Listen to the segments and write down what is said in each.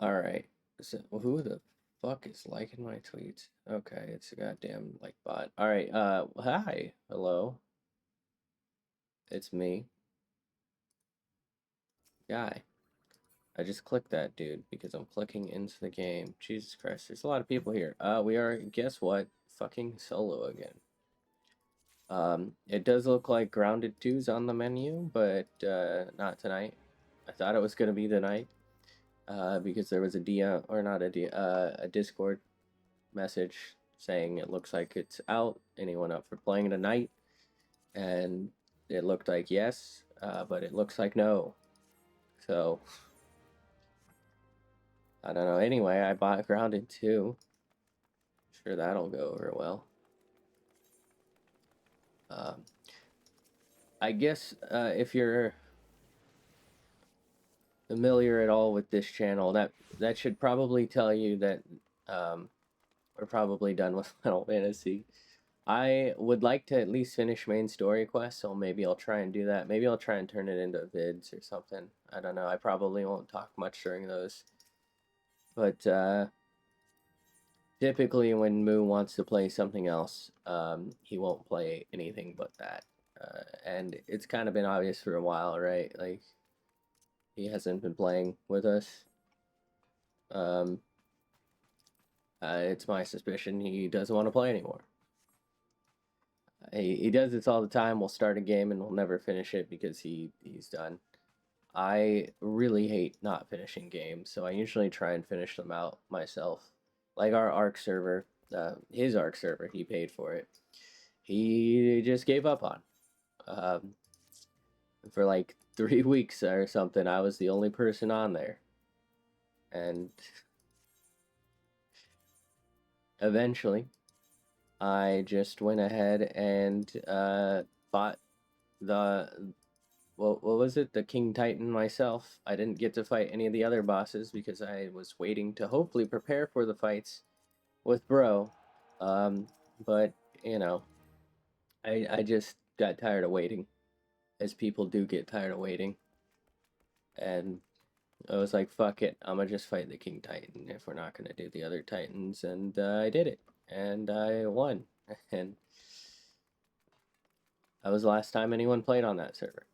Alright. So who the fuck is liking my tweets? Okay, it's a goddamn like bot. Alright, hi. Hello. It's me. Guy. I just clicked that dude because I'm clicking into the game. Jesus Christ, there's a lot of people here. We are, guess what? Fucking solo again. It does look like Grounded 2's on the menu, but not tonight. I thought it was gonna be tonight. Because there was a DM, or not a DM, a Discord message saying it looks like it's out. Anyone up for playing tonight? And it looked like yes, but it looks like no. So I don't know. Anyway, I bought Grounded 2. Sure, that'll go over well. Um, I guess if you're familiar at all with this channel, that should probably tell you that um, we're probably done with Final Fantasy. I would like to at least finish main story quest, so maybe I'll try and do that. Maybe I'll try and turn it into vids or something. I don't know. I probably won't talk much during those. But typically when Moo wants to play something else, he won't play anything but that. And it's kind of been obvious for a while, right? Like, he hasn't been playing with us. Um, it's my suspicion he doesn't want to play anymore. He does this all the time. We'll start a game and we'll never finish it because he's done. I really hate not finishing games, so I usually try and finish them out myself. Like our Arc server, his Arc server, he paid for it. He just gave up on. Um, for like 3 weeks or something, I was the only person on there. And eventually, I just went ahead and bought the what was it? The King Titan myself. I didn't get to fight any of the other bosses because I was waiting to hopefully prepare for the fights with Bro. Um, but you know, I just got tired of waiting, as people do get tired of waiting, and I was like, fuck it, I'm gonna just fight the King Titan if we're not gonna do the other Titans, and I did it, and I won, and that was the last time anyone played on that server.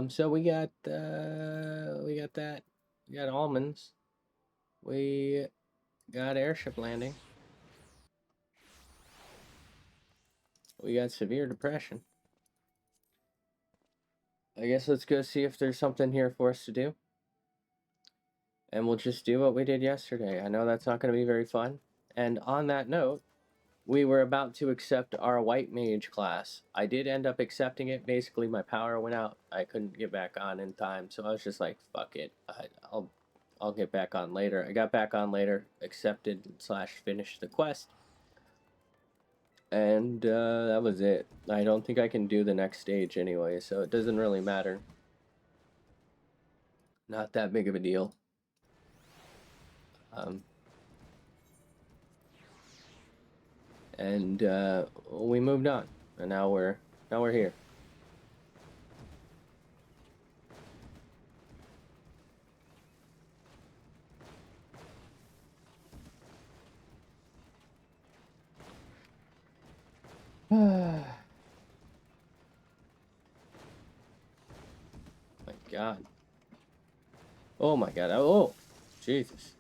So we got that. We got almonds. We got airship landing. We got severe depression. I guess let's go see if there's something here for us to do. And we'll just do what we did yesterday. I know that's not going to be very fun. And on that note, we were about to accept our white mage class. I did end up accepting it. Basically, my power went out. I couldn't get back on in time, so I was just like, "Fuck it. I'll get back on later." I got back on later, accepted slash finished the quest, and that was it. I don't think I can do the next stage anyway, so it doesn't really matter. Not that big of a deal. Um, and we moved on, and now we're here. My God. Oh my God. Oh, Jesus.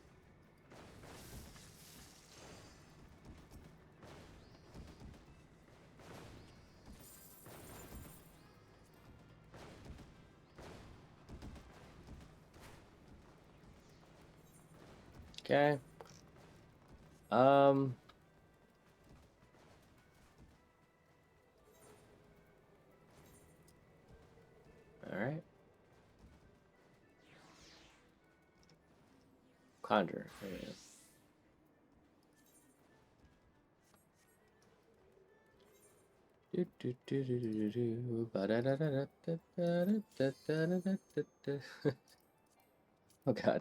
Okay. Um. All right. Conjure. Yeah. Oh God.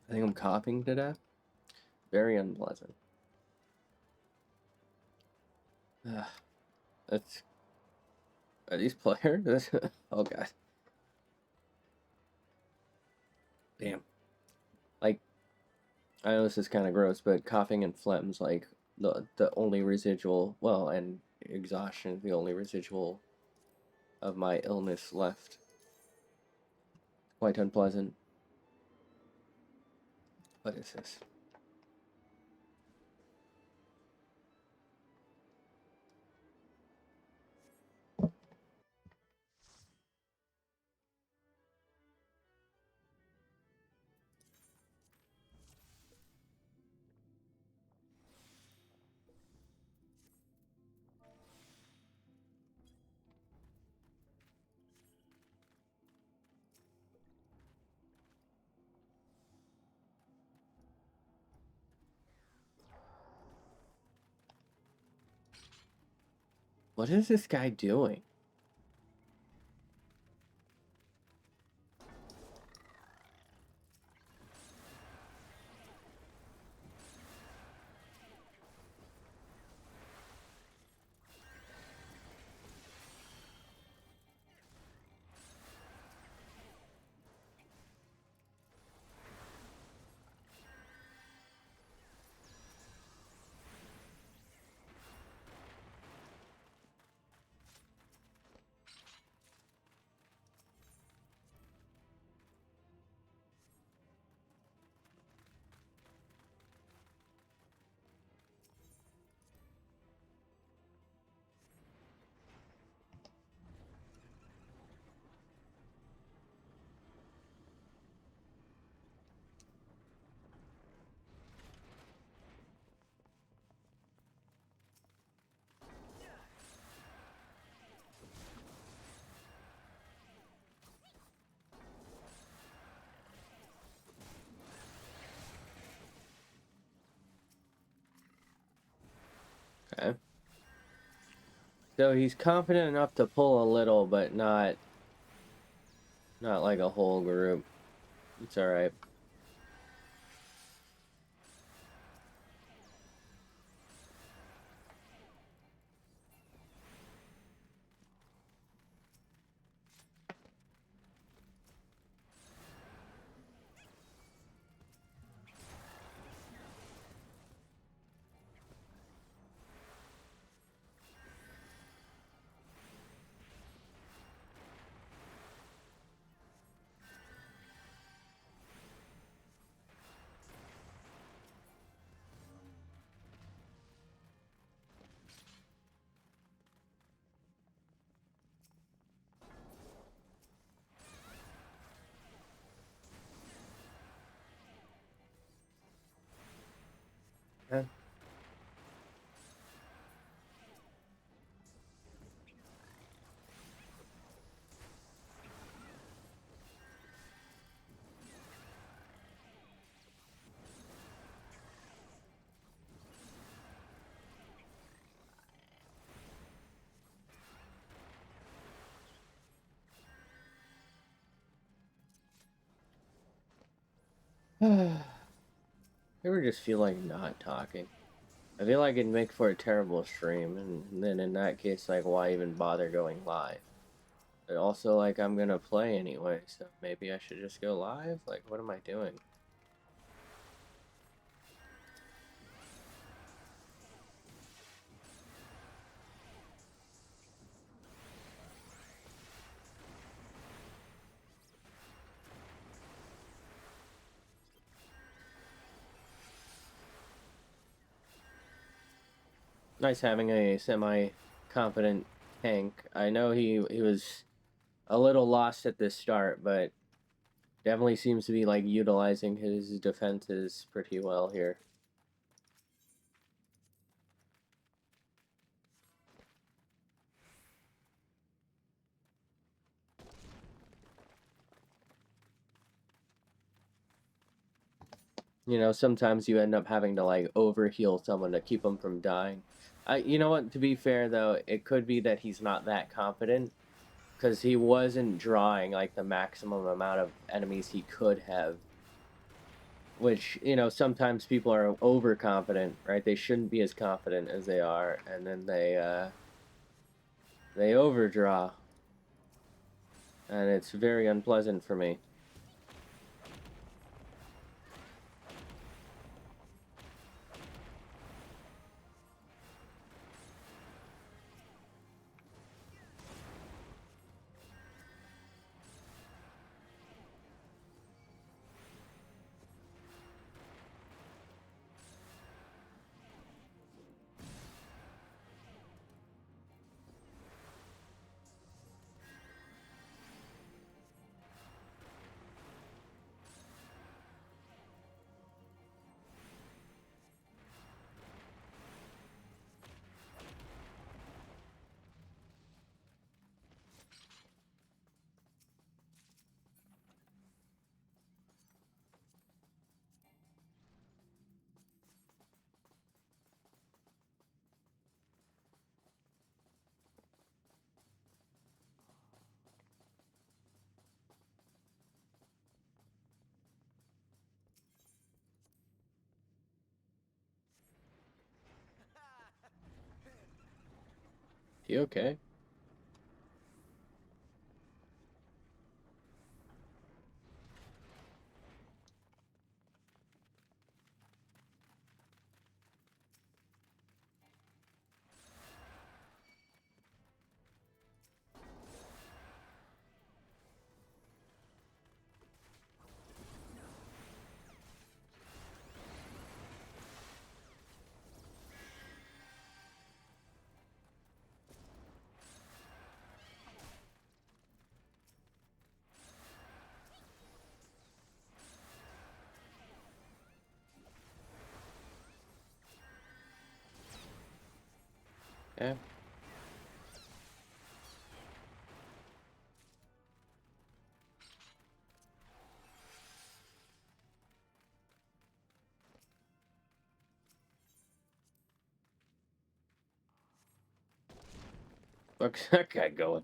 I think I'm coughing to death. Very unpleasant. That's Are these players? Oh god. Damn. Like, I know this is kind of gross, but coughing and phlegm's like the only residual, well, and exhaustion, the only residual of my illness left. Quite unpleasant. What is this? What is this guy doing? Okay. So he's confident enough to pull a little, but not like a whole group. It's alright. Yeah. I ever just feel like not talking. I feel like it'd make for a terrible stream, and then in that case, like, why even bother going live? But also, like, I'm gonna play anyway, so maybe I should just go live? Like, what am I doing? Nice having a semi-competent tank. I know he was a little lost at the start, but definitely seems to be, like, utilizing his defenses pretty well here. You know, sometimes you end up having to, like, overheal someone to keep them from dying. You know what, to be fair, though, it could be that he's not that confident, because he wasn't drawing, like, the maximum amount of enemies he could have. which, you know, sometimes people are overconfident, right? They shouldn't be as confident as they are, and then they overdraw, and it's very unpleasant for me. You okay? Yeah. Fuck's that guy going?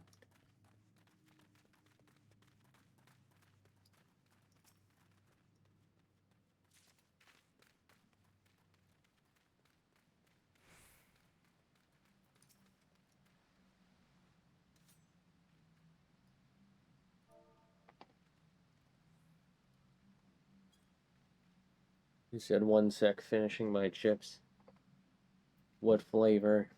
He said 1 sec, finishing my chips. What flavor?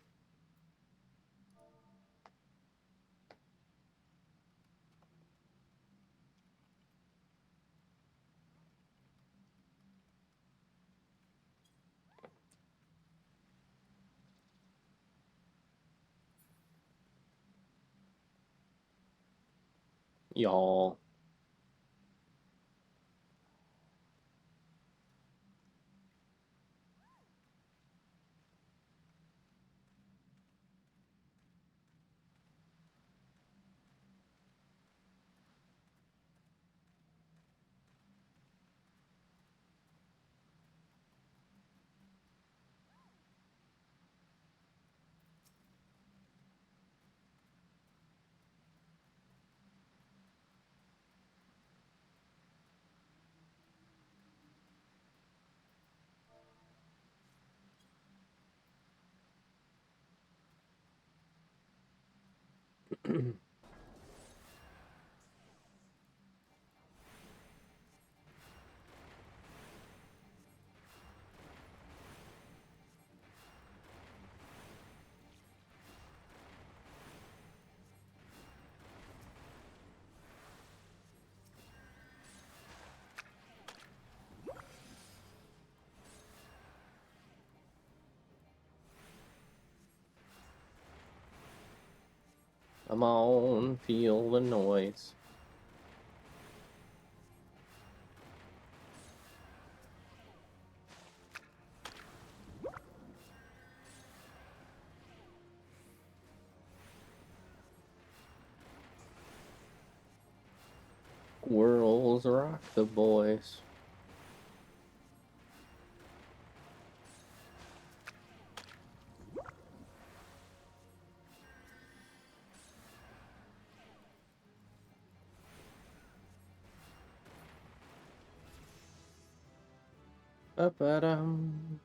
Y'all. Come on, feel the noise. Whirls rock the boys. Ba-ba-dum.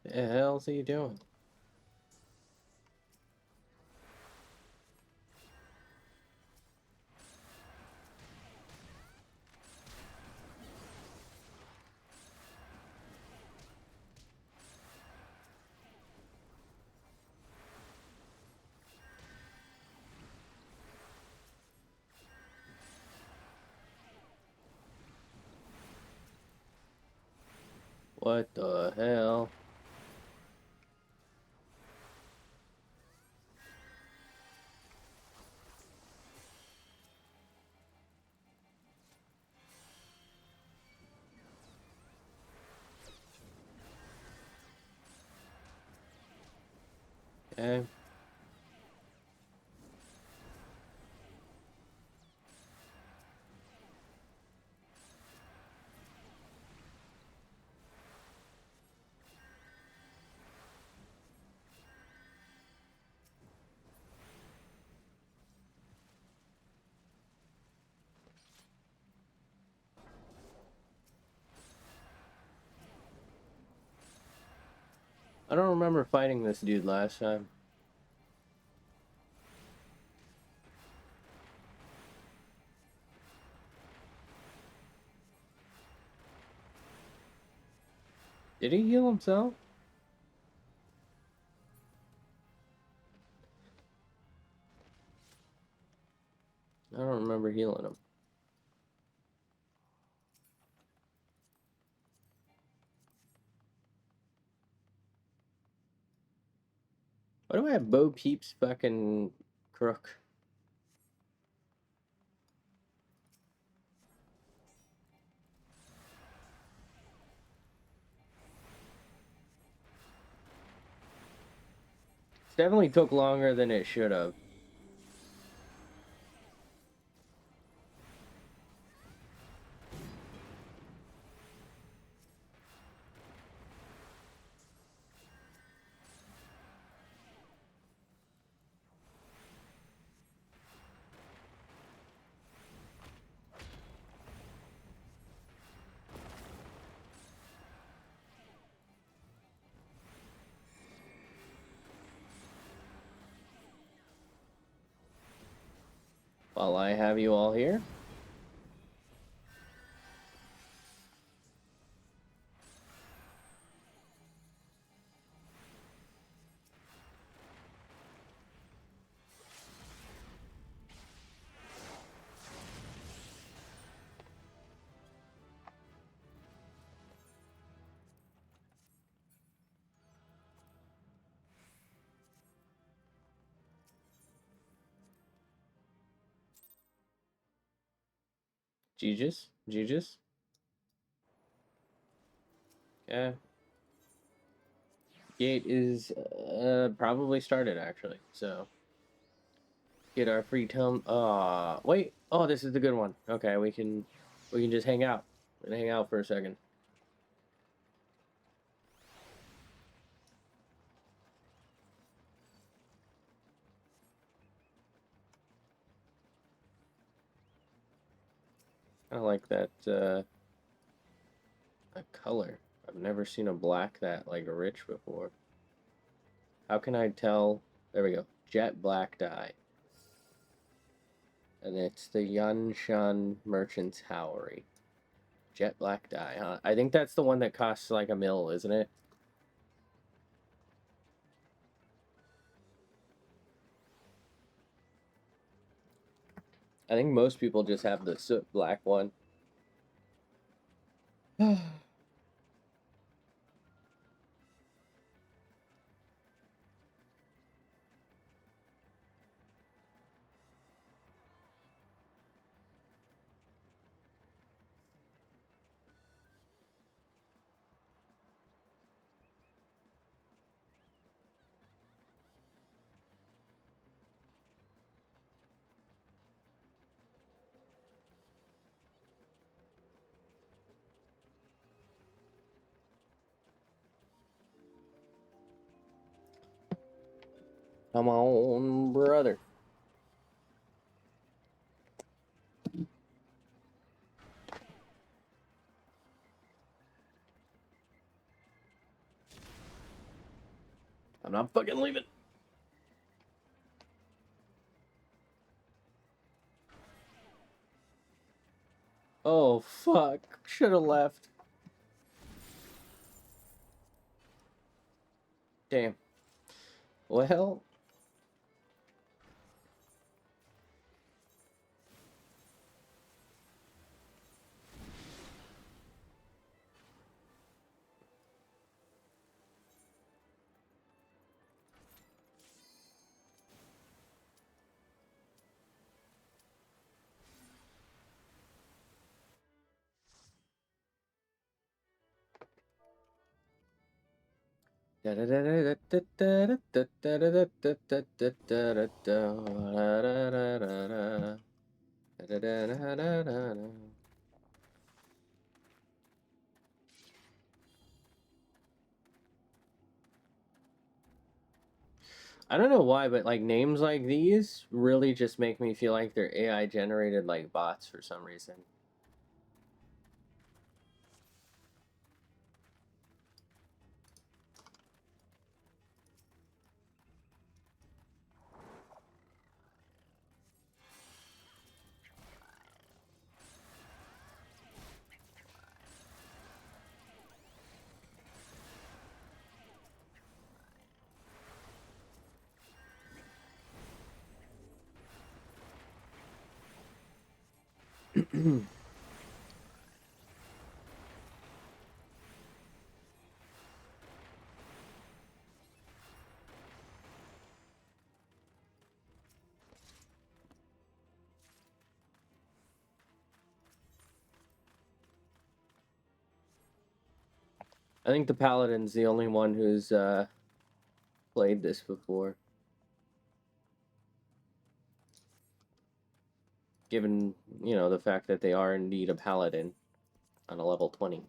The hell's he doing? What the hell? Okay. I don't remember fighting this dude last time. Did he heal himself? I don't remember healing him. Why do I have Bo Peep's fucking crook? It definitely took longer than it should have. While I have you all here. Jesus? Jesus? Yeah. Gate is probably started actually, so get our free tome. Wait. Oh, this is the good one. Okay, we can just hang out. We can hang out for a second. I like that that color. I've never seen a black that like rich before. How can I tell? There we go. Jet black dye. And it's the Yanshan Merchant's Howery. Jet black dye, huh? I think that's the one that costs like a mil, isn't it? I think most people just have the soot black one. Come on, brother. I'm not fucking leaving. Oh, fuck. Should have left. Damn. Well... I don't know why, but like names like these really just make me feel like they're AI generated like bots for some reason. I think the Paladin's the only one who's played this before. Given, you know, the fact that they are indeed a Paladin on a level 20.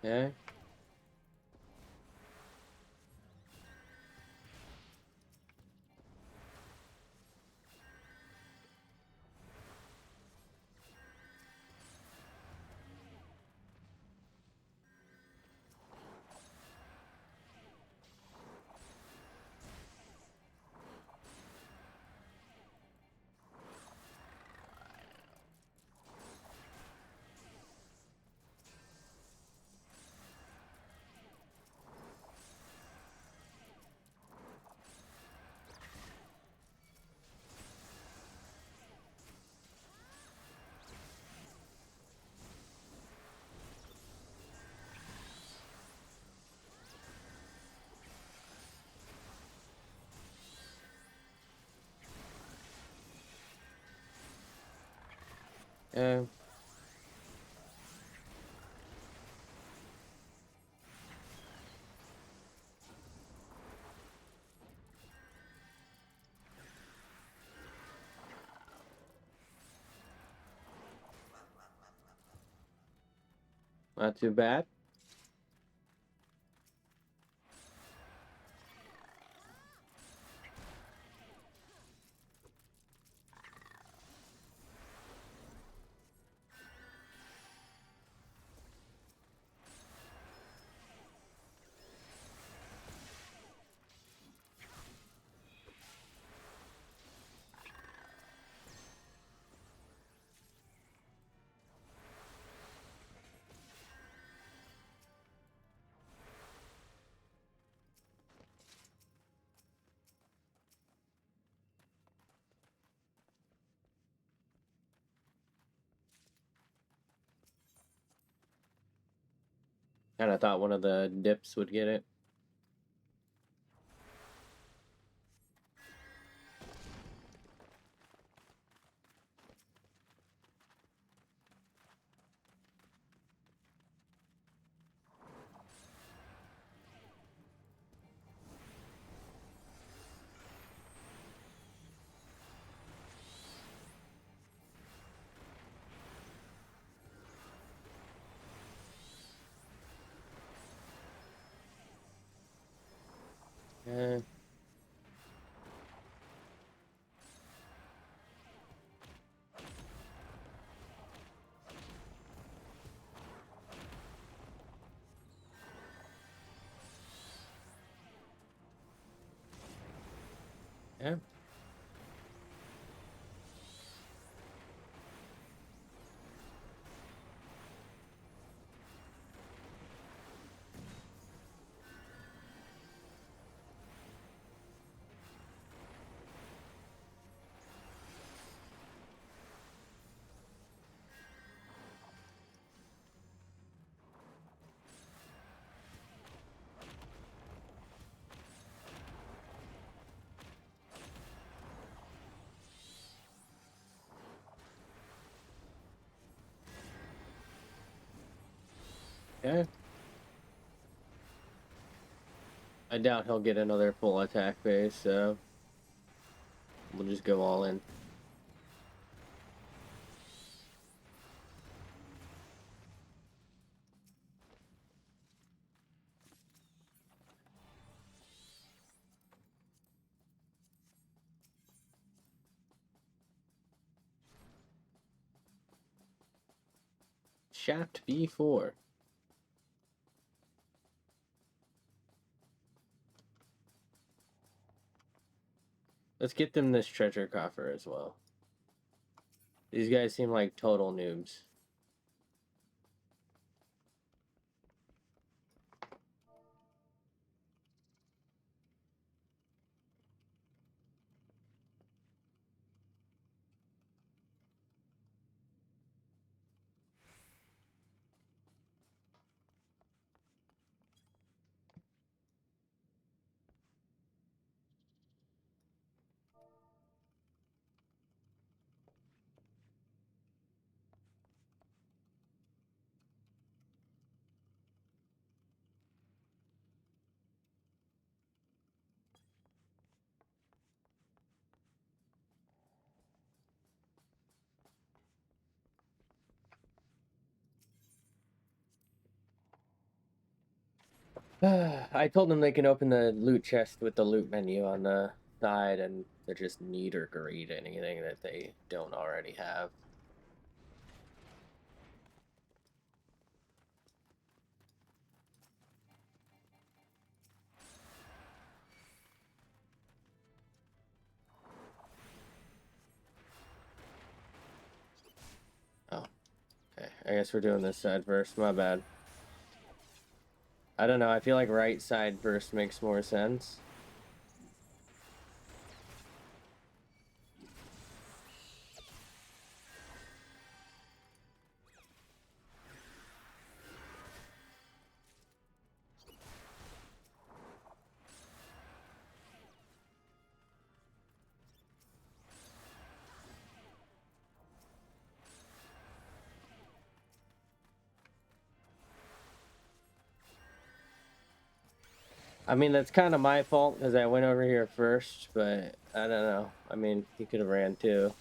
Okay. Not too bad. Kind of thought one of the dips would get it. Yeah. Yeah. Yeah. I doubt he'll get another full attack phase, so we'll just go all in. Shaft B4. Let's get them this treasure coffer as well. These guys seem like total noobs. I told them they can open the loot chest with the loot menu on the side, and they're just need or greed anything that they don't already have. Oh, okay. I guess we're doing this side first. My bad. I don't know. I feel like right side first makes more sense. I mean, that's kind of my fault because I went over here first, but I don't know. I mean, he could have ran too.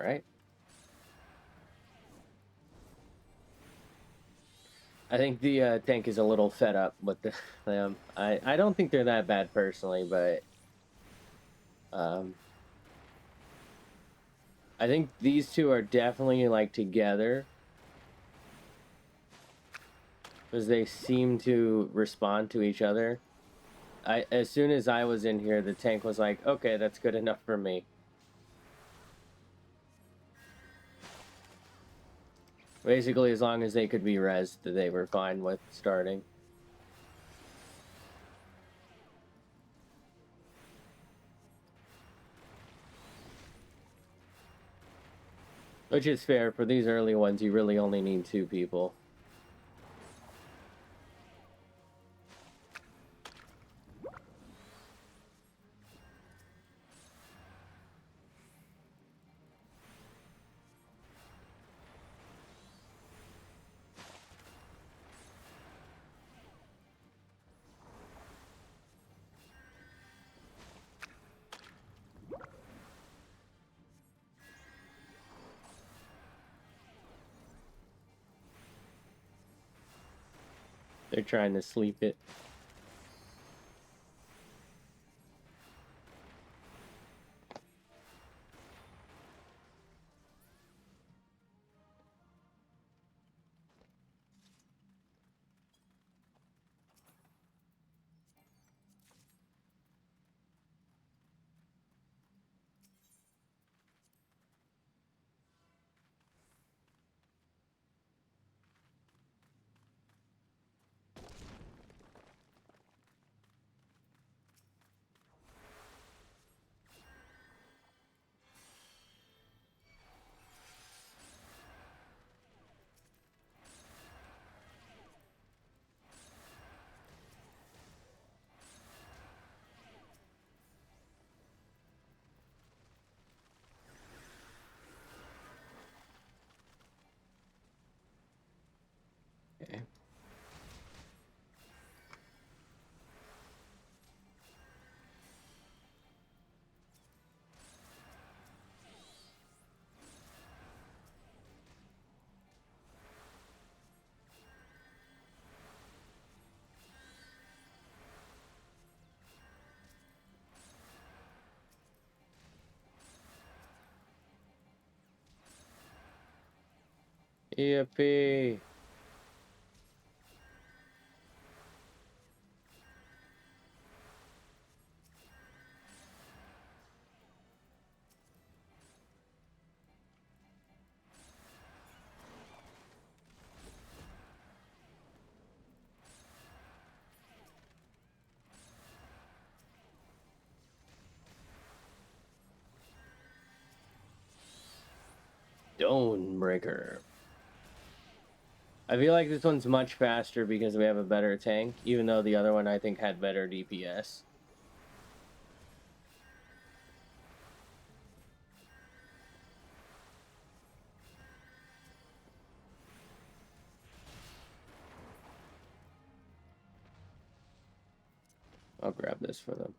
right? I think the tank is a little fed up with them. I don't think they're that bad personally, but I think these two are definitely like together because they seem to respond to each other. As soon as I was in here, the tank was like, okay, that's good enough for me. Basically, as long as they could be rezzed, they were fine with starting. Which is fair. For these early ones, you really only need 2 people. They're trying to sleep it. Okay. Yippee! Stonebreaker. I feel like this one's much faster because we have a better tank, even though the other one I think had better DPS. I'll grab this for them.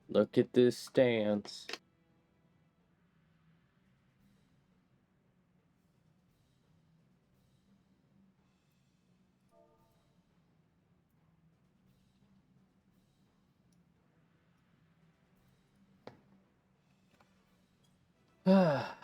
Look at this stance. Ah.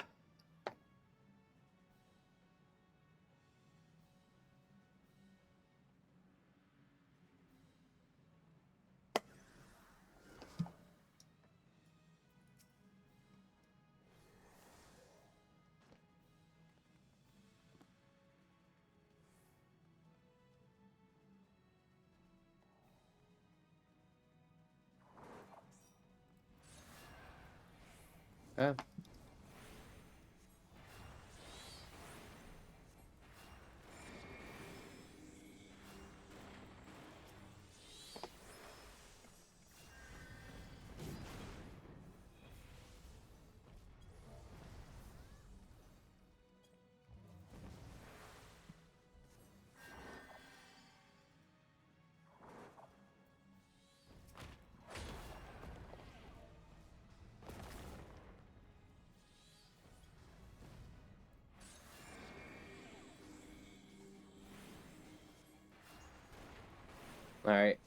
Alright.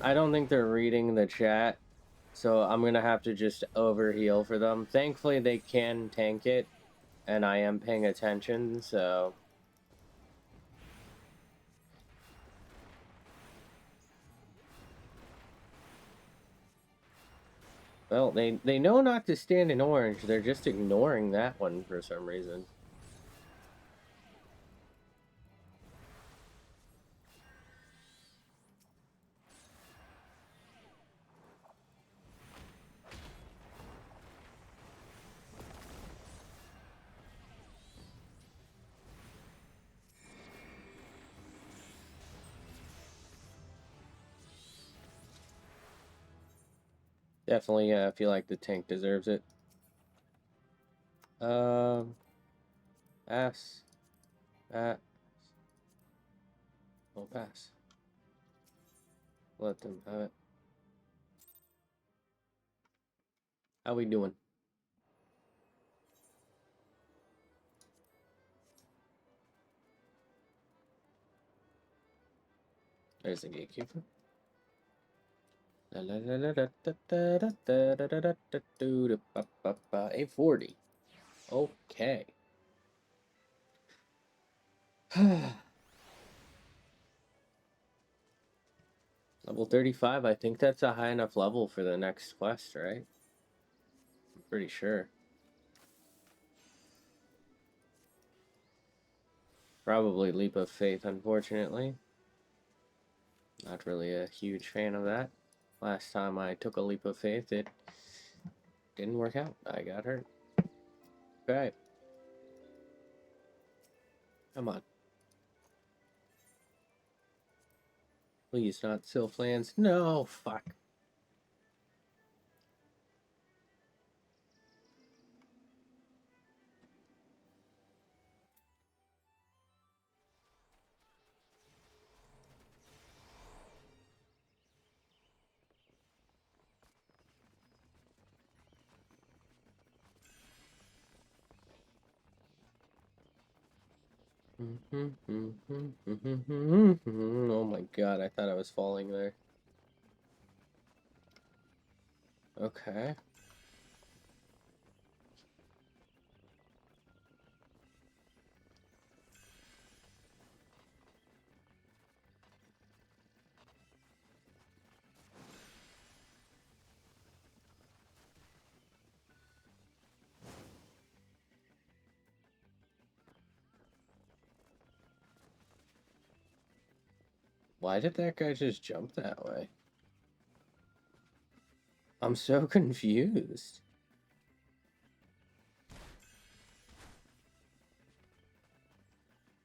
I don't think they're reading the chat, so I'm gonna have to just overheal for them. Thankfully, they can tank it, and I am paying attention, so... Well, they know not to stand in orange. They're just ignoring that one for some reason. Definitely feel like the tank deserves it. Pass. Pass. Oh, pass. Let them have it. How we doing? There's the gatekeeper. A40. Okay. Level 35, I think that's a high enough level for the next quest, right? I'm pretty sure. Probably Leap of Faith, unfortunately. Not really a huge fan of that. Last time I took a Leap of Faith, it didn't work out. I got hurt. Okay. Come on. Please, not Sylphlans. No, fuck. Oh my god, I thought I was falling there. Okay. Why did that guy just jump that way? I'm so confused.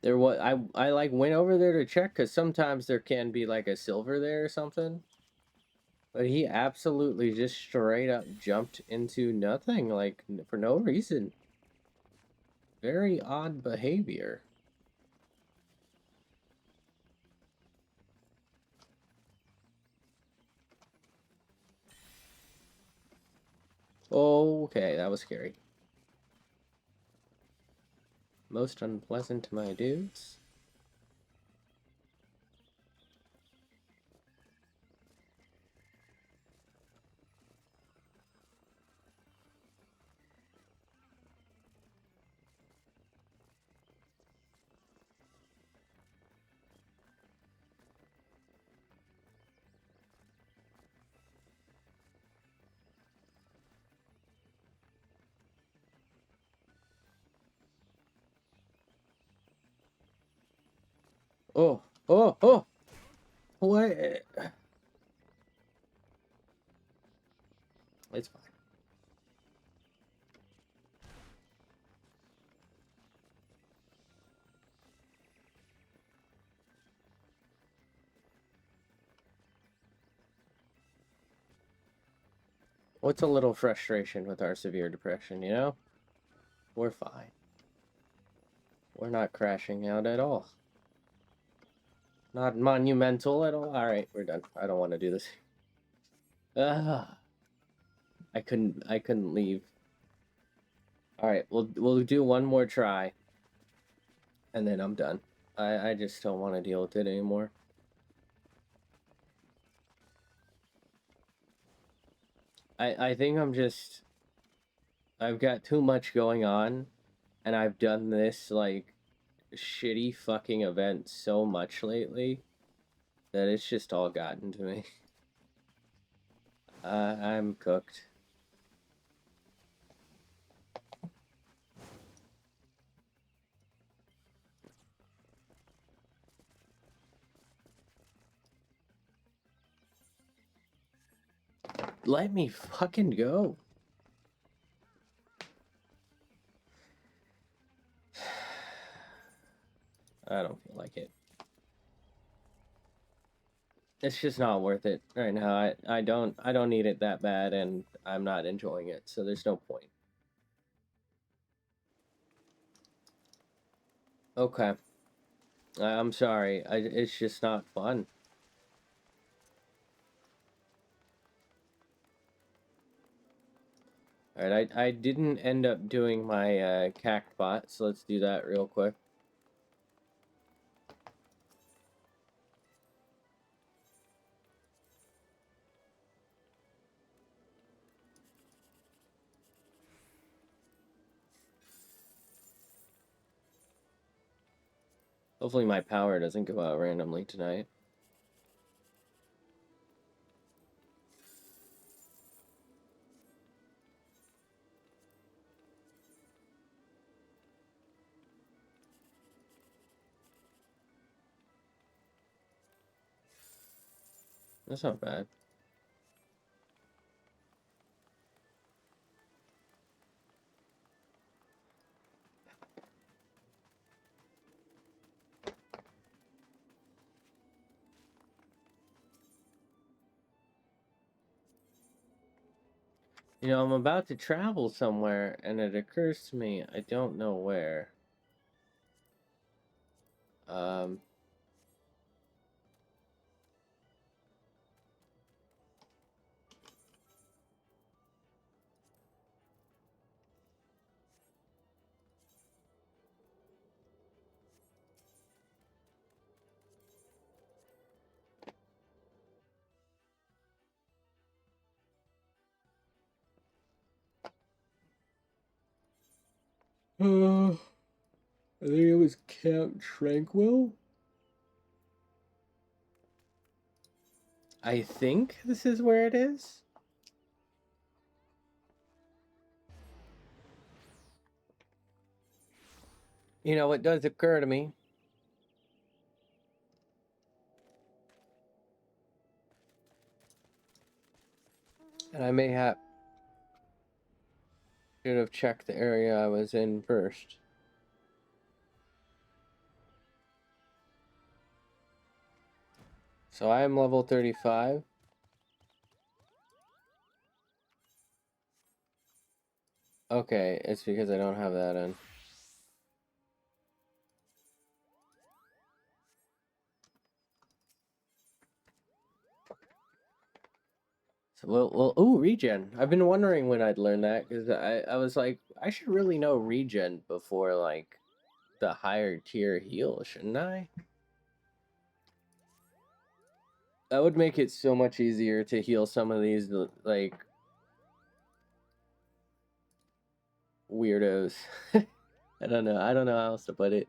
There was I like went over there to check because sometimes there can be like a silver there or something. But he absolutely just straight up jumped into nothing, like for no reason. Very odd behavior. Okay, that was scary. Most unpleasant, my dudes. Oh, oh, oh! What? It's fine. What's a little frustration with our severe depression, you know? We're fine. We're not crashing out at all. Not monumental at all. Alright, we're done. I don't want to do this. I couldn't leave. Alright, we'll do one more try. And then I'm done. I just don't want to deal with it anymore. I think I've got too much going on, and I've done this, like, shitty fucking event so much lately that it's just all gotten to me. I'm cooked. Let me fucking go. I don't feel like it. It's just not worth it right now. I don't need it that bad, and I'm not enjoying it, so there's no point. Okay. I'm sorry. It's just not fun. Alright, I didn't end up doing my cact bot, so let's do that real quick. Hopefully my power doesn't go out randomly tonight. That's not bad. You know, I'm about to travel somewhere, and it occurs to me I don't know where. Um... I think it was Count Tranquil. I think this is where it is. You know, it does occur to me. And I may have... should have checked the area I was in first. So I am level 35. Okay, it's because I don't have that in. So, well, ooh, regen. I've been wondering when I'd learn that, because I was like, I should really know regen before, like, the higher tier heal, shouldn't I? That would make it so much easier to heal some of these, like, weirdos. I don't know how else to put it.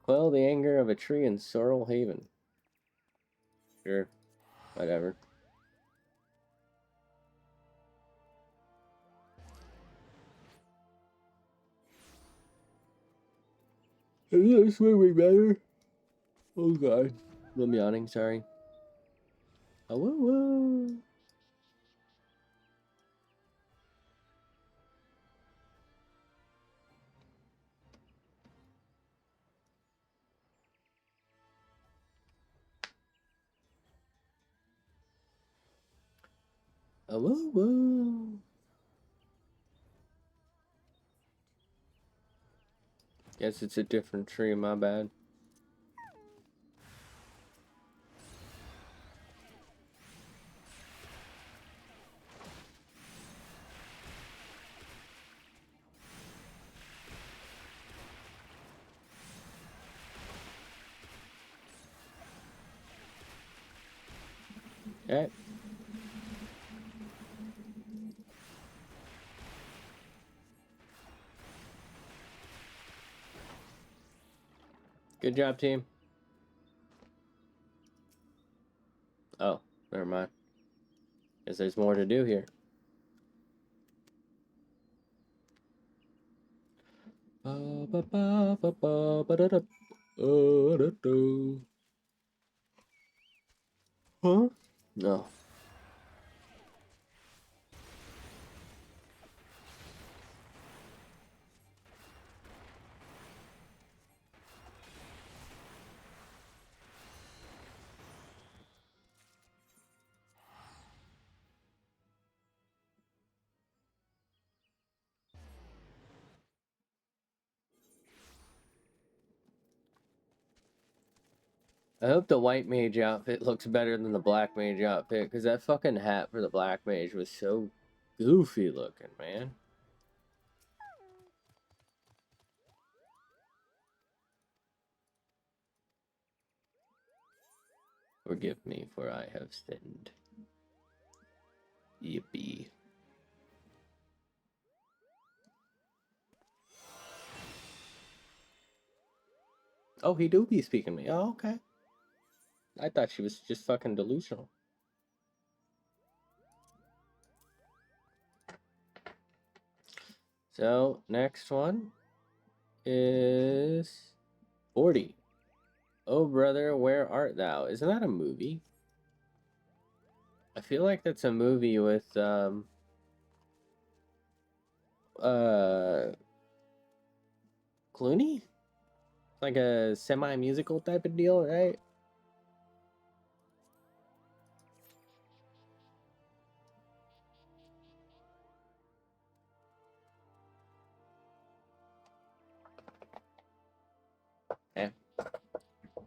Quell the anger of a tree in Sorrel Haven. Sure, whatever. Is this way better? Oh god. I'm yawning, sorry. Oh, whoa, whoa. Oh, whoa, whoa. Guess it's a different tree, my bad. Okay. Good job, team. Oh, never mind. Guess there's more to do here. Huh? No. I hope the white mage outfit looks better than the black mage outfit, because that fucking hat for the black mage was so goofy looking, man. Forgive me, for I have sinned. Yippee. Oh, he do be speaking me. Oh, okay. I thought she was just fucking delusional. So, next one is 40. Oh, brother, where art thou? Isn't that a movie? I feel like that's a movie with, Clooney? Like a semi-musical type of deal, right? Eh.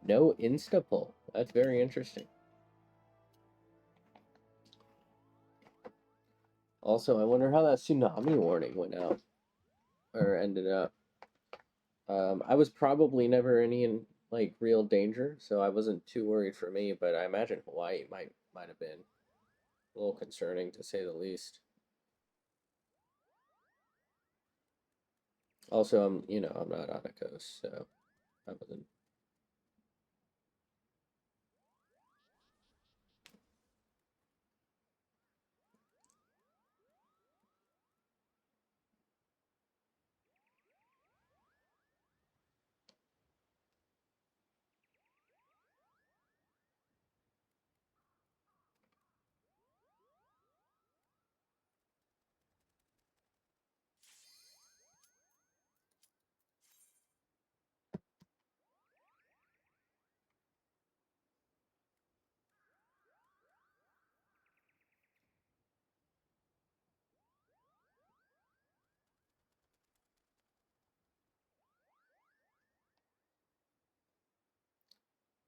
No insta-pull. That's very interesting. Also, I wonder how that tsunami warning went out. Or ended up. I was probably never in like real danger, so I wasn't too worried for me, but I imagine Hawaii might have been a little concerning to say the least. Also, I'm not on the coast, so I wasn't.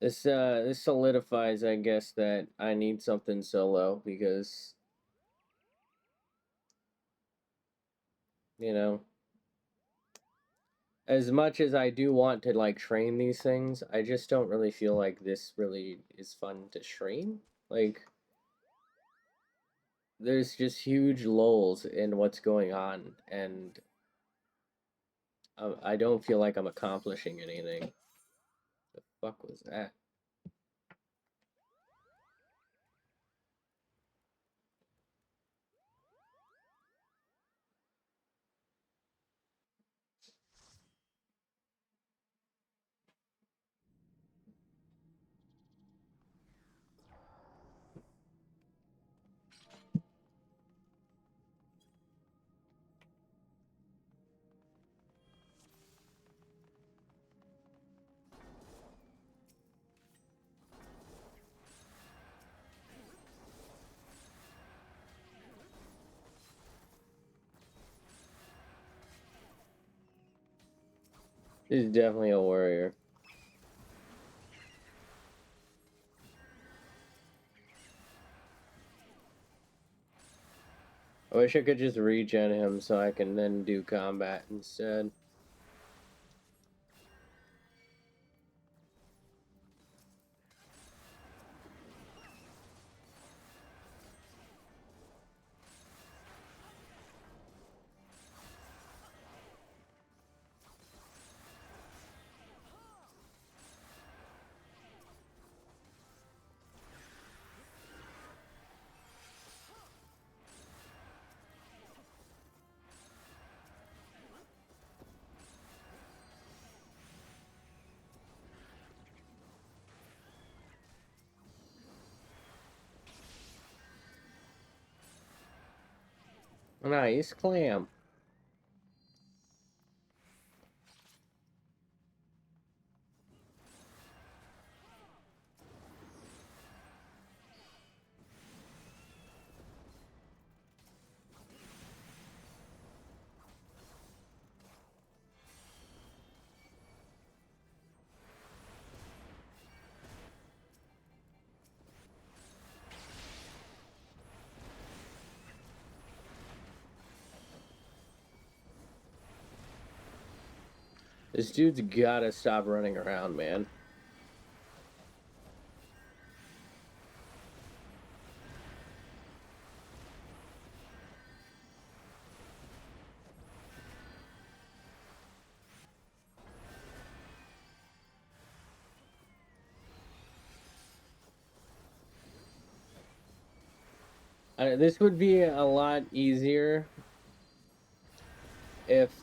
This solidifies, I guess, that I need something solo because you know, as much as I do want to like train these things, I just don't really feel like this really is fun to train. Like there's just huge lulls in what's going on, and I don't feel like I'm accomplishing anything. The fuck was that? He's definitely a warrior. I wish I could just regen him so I can then do combat instead. Nice clam. This dude's gotta stop running around, man. This would be a lot easier if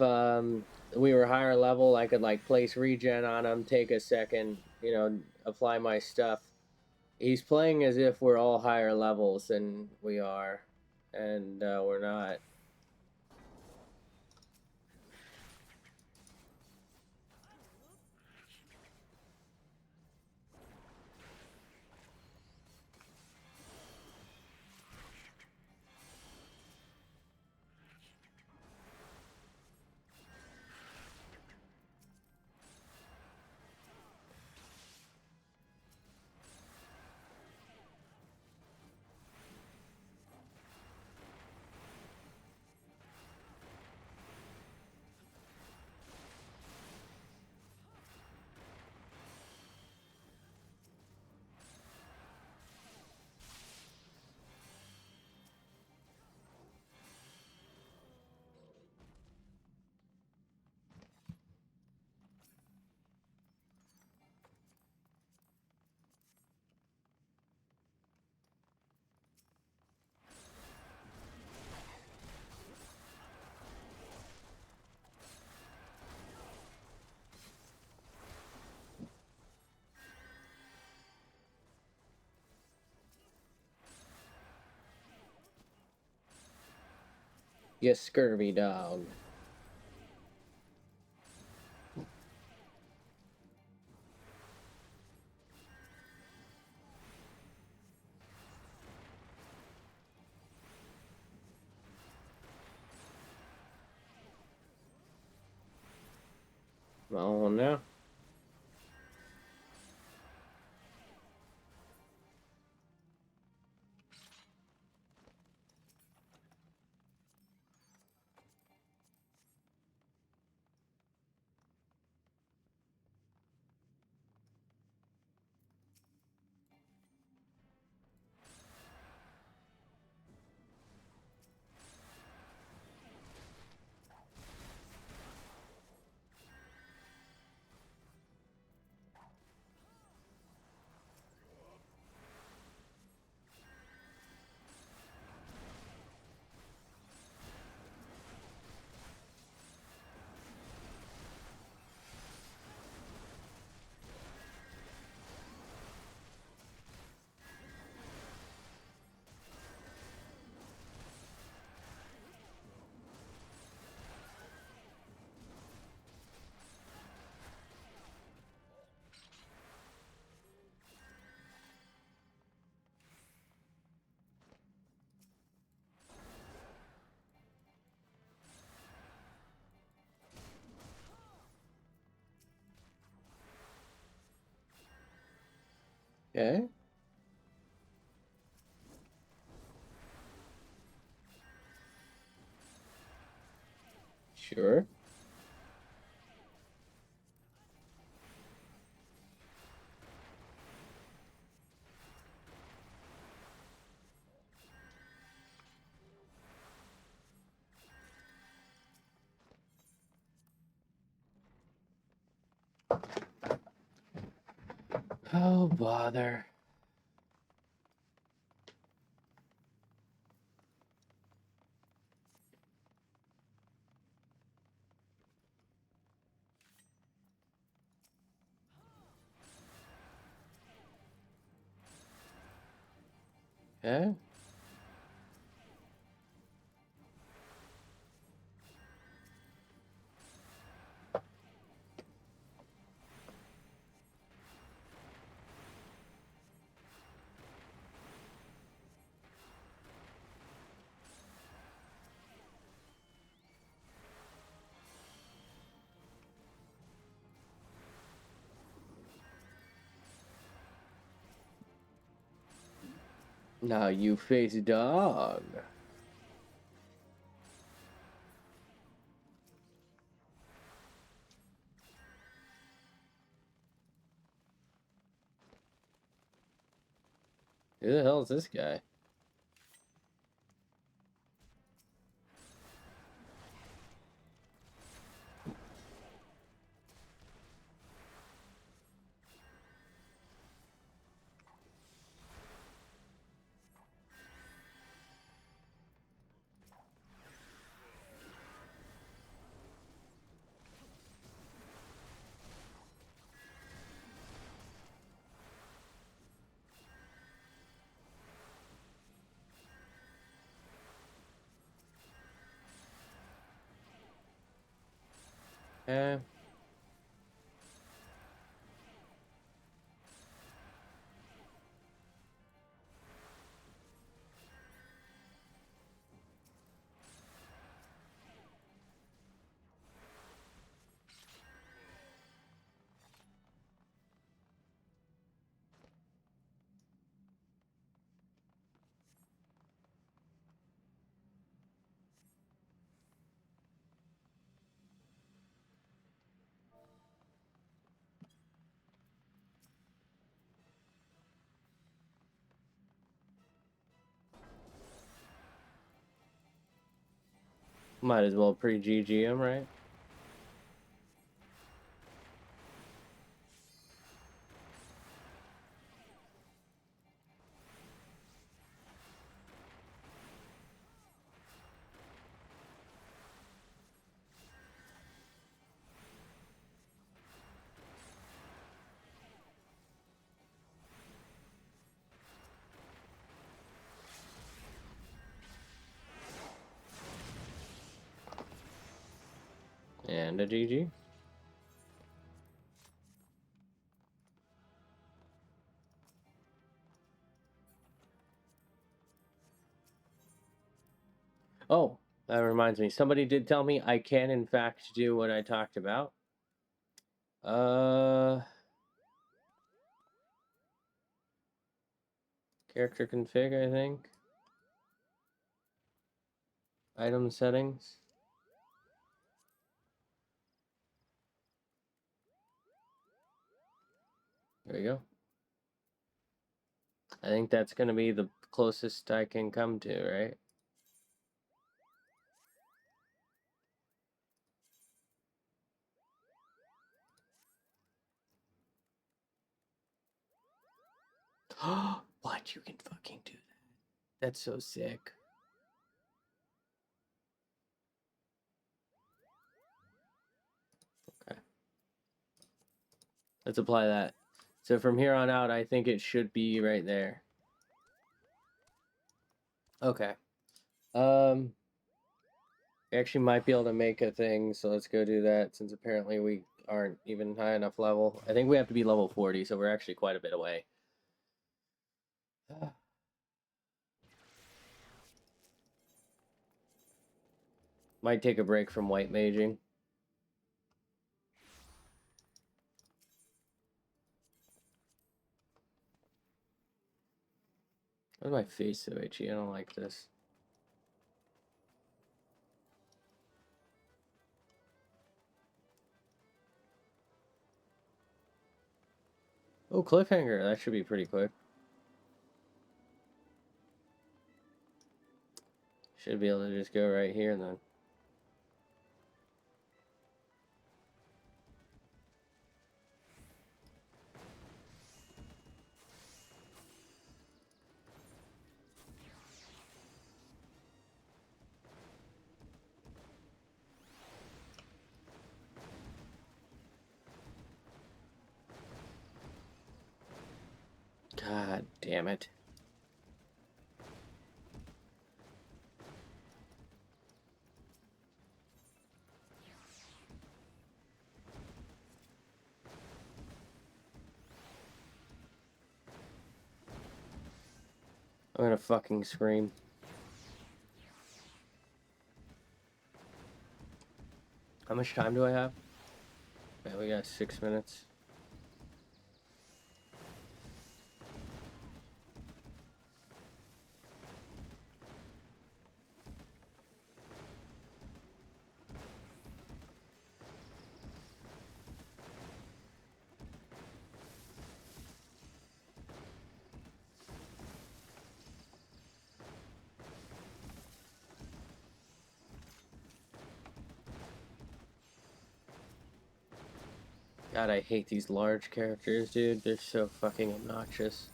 we were higher level. I could like place regen on him, take a second, apply my stuff. He's playing as if we're all higher levels than we are, and we're not. You scurvy dog. Oh no. Okay. Sure. Oh bother. Okay. Now you face dog. Who the hell is this guy? Eh. Might as well pre-GG him, right? And a GG. Oh, that reminds me. Somebody did tell me I can, in fact, do what I talked about. Character config, I think. Item settings. There we go. I think that's going to be the closest I can come to, right? What? You can fucking do that. That's so sick. Okay. Let's apply that. So from here on out, I think it should be right there. Okay. We actually might be able to make a thing, so let's go do that, since apparently we aren't even high enough level. I think we have to be level 40, so we're actually quite a bit away. Might take a break from white maging. Why's my face so itchy? I don't like this. Oh, cliffhanger. That should be pretty quick. Should be able to just go right here then. God damn it. I'm gonna fucking scream. How much time do I have? Yeah, we got 6 minutes. God, I hate these large characters, dude. They're so fucking obnoxious.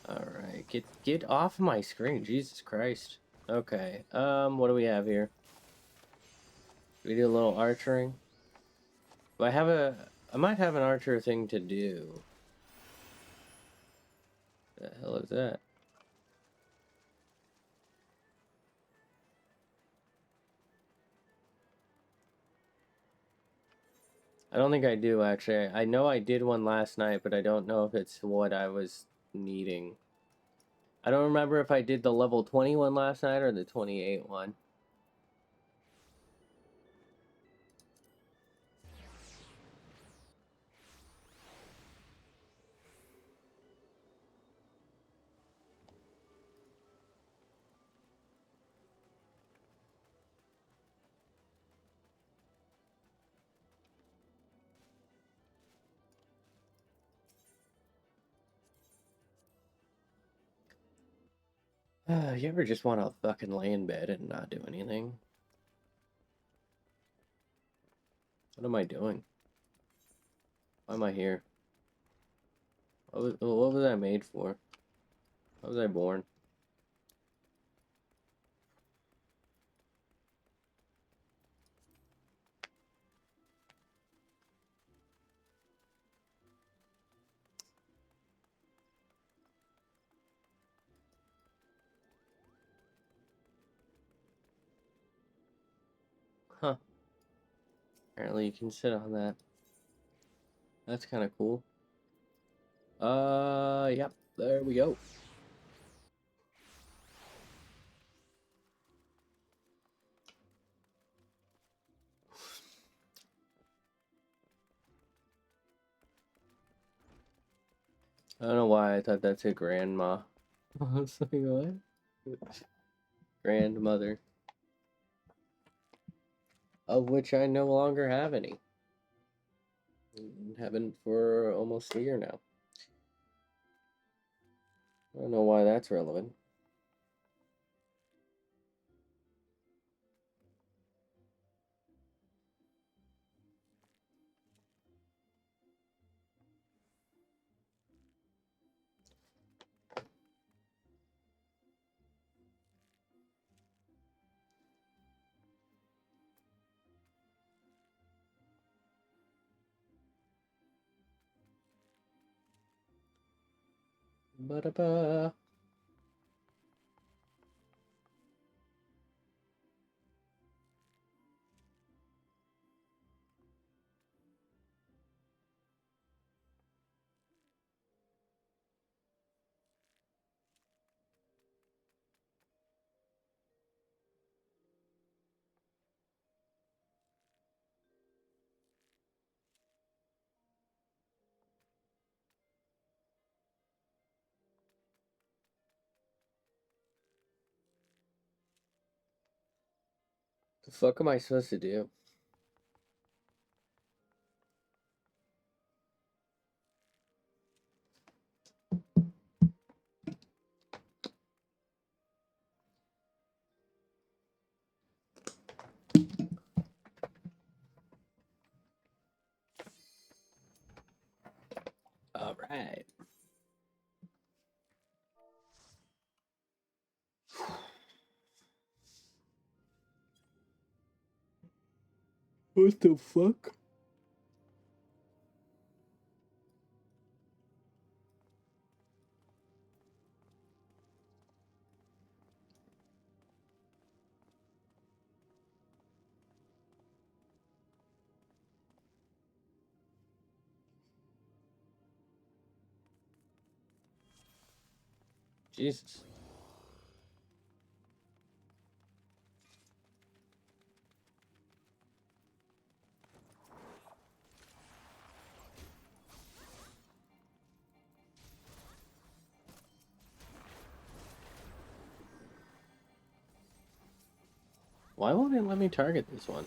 Alright, get off my screen, Jesus Christ. Okay, what do we have here? We do a little archering. Do I have I might have an archer thing to do. The hell is that? I don't think I do, actually. I know I did one last night, but I don't know if it's what I was needing. I don't remember if I did the level 20 one last night or the 28 one. You ever just want to fucking lay in bed and not do anything? What am I doing? Why am I here? What was I made for? Why was I born? Huh. Apparently you can sit on that. That's kind of cool. Yep. There we go. I don't know why I thought that's a grandma. I was like, what? Grandmother. Of which I no longer have any. Haven't for almost a year now. I don't know why that's relevant. Ba-da-ba. The fuck am I supposed to do? Alright. What the fuck? Jesus. Why won't it let me target this one?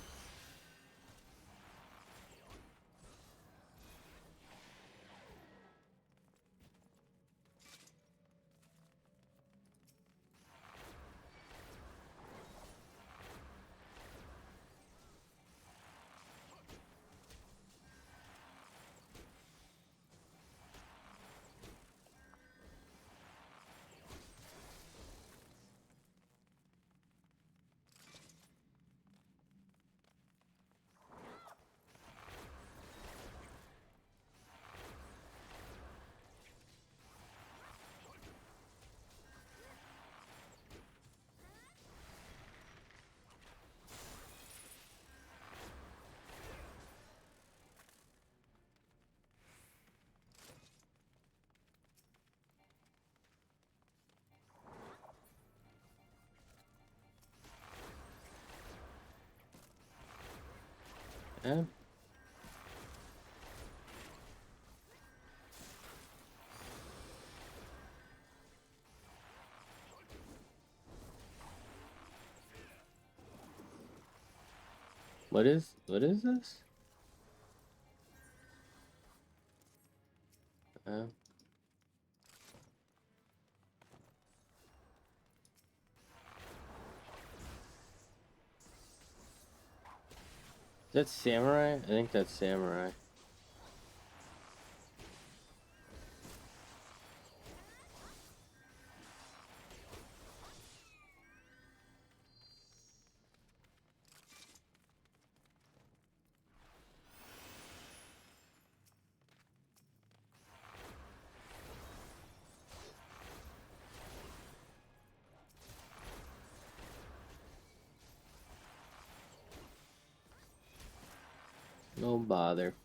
Yeah. What is this? Uh, is that samurai? I think that's samurai. No bother.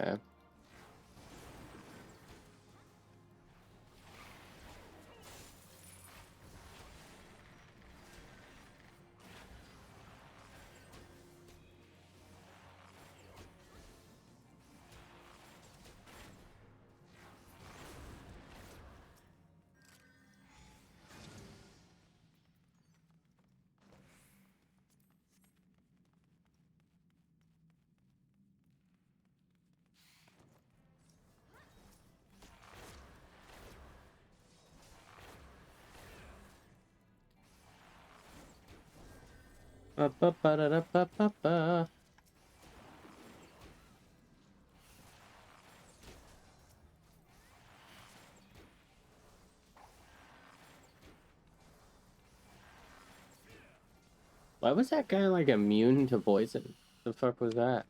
Okay. Ba ba ba da da ba ba ba. Why was that guy like immune to poison? The fuck was that?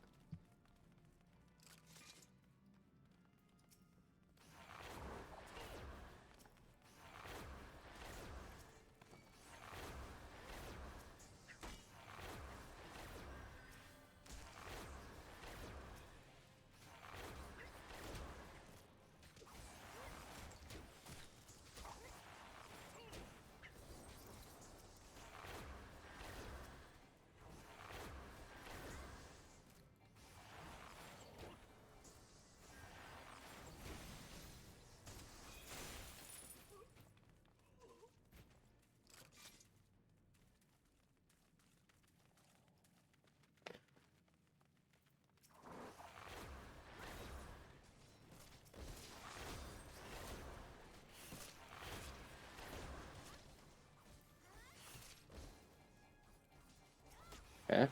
Okay.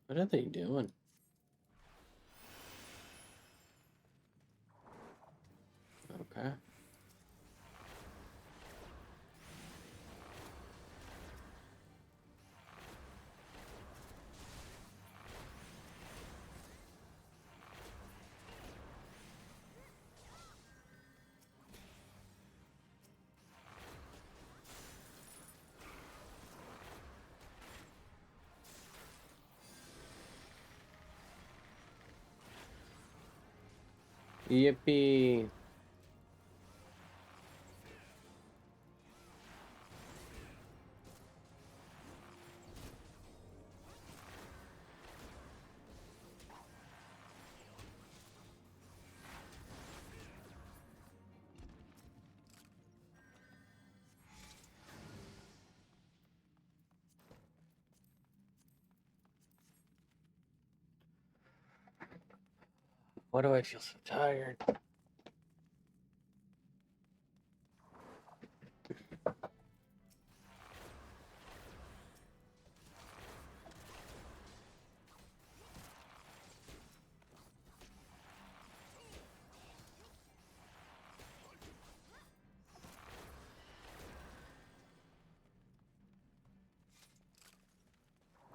What are they doing? Okay. Yippee. Why do I feel so tired?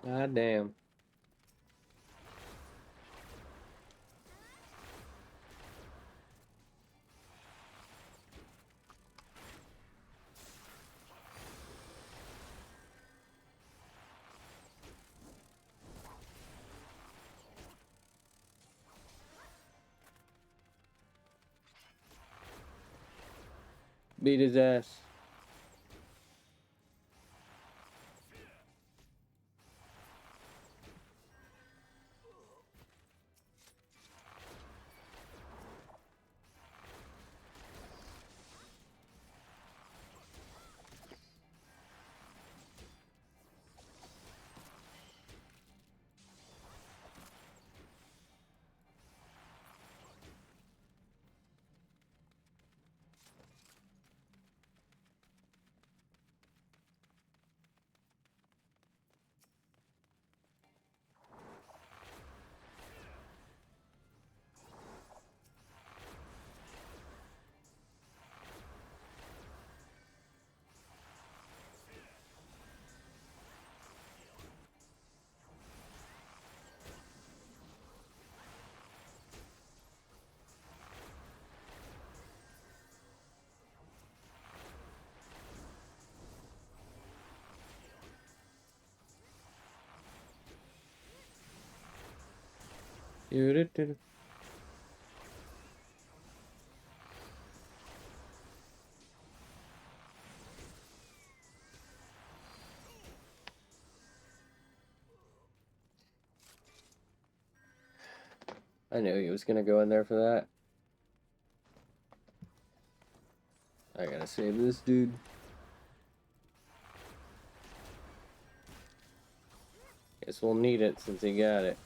God damn. Beat his ass. I knew he was gonna go in there for that. I gotta save this dude. Guess we'll need it since he got it.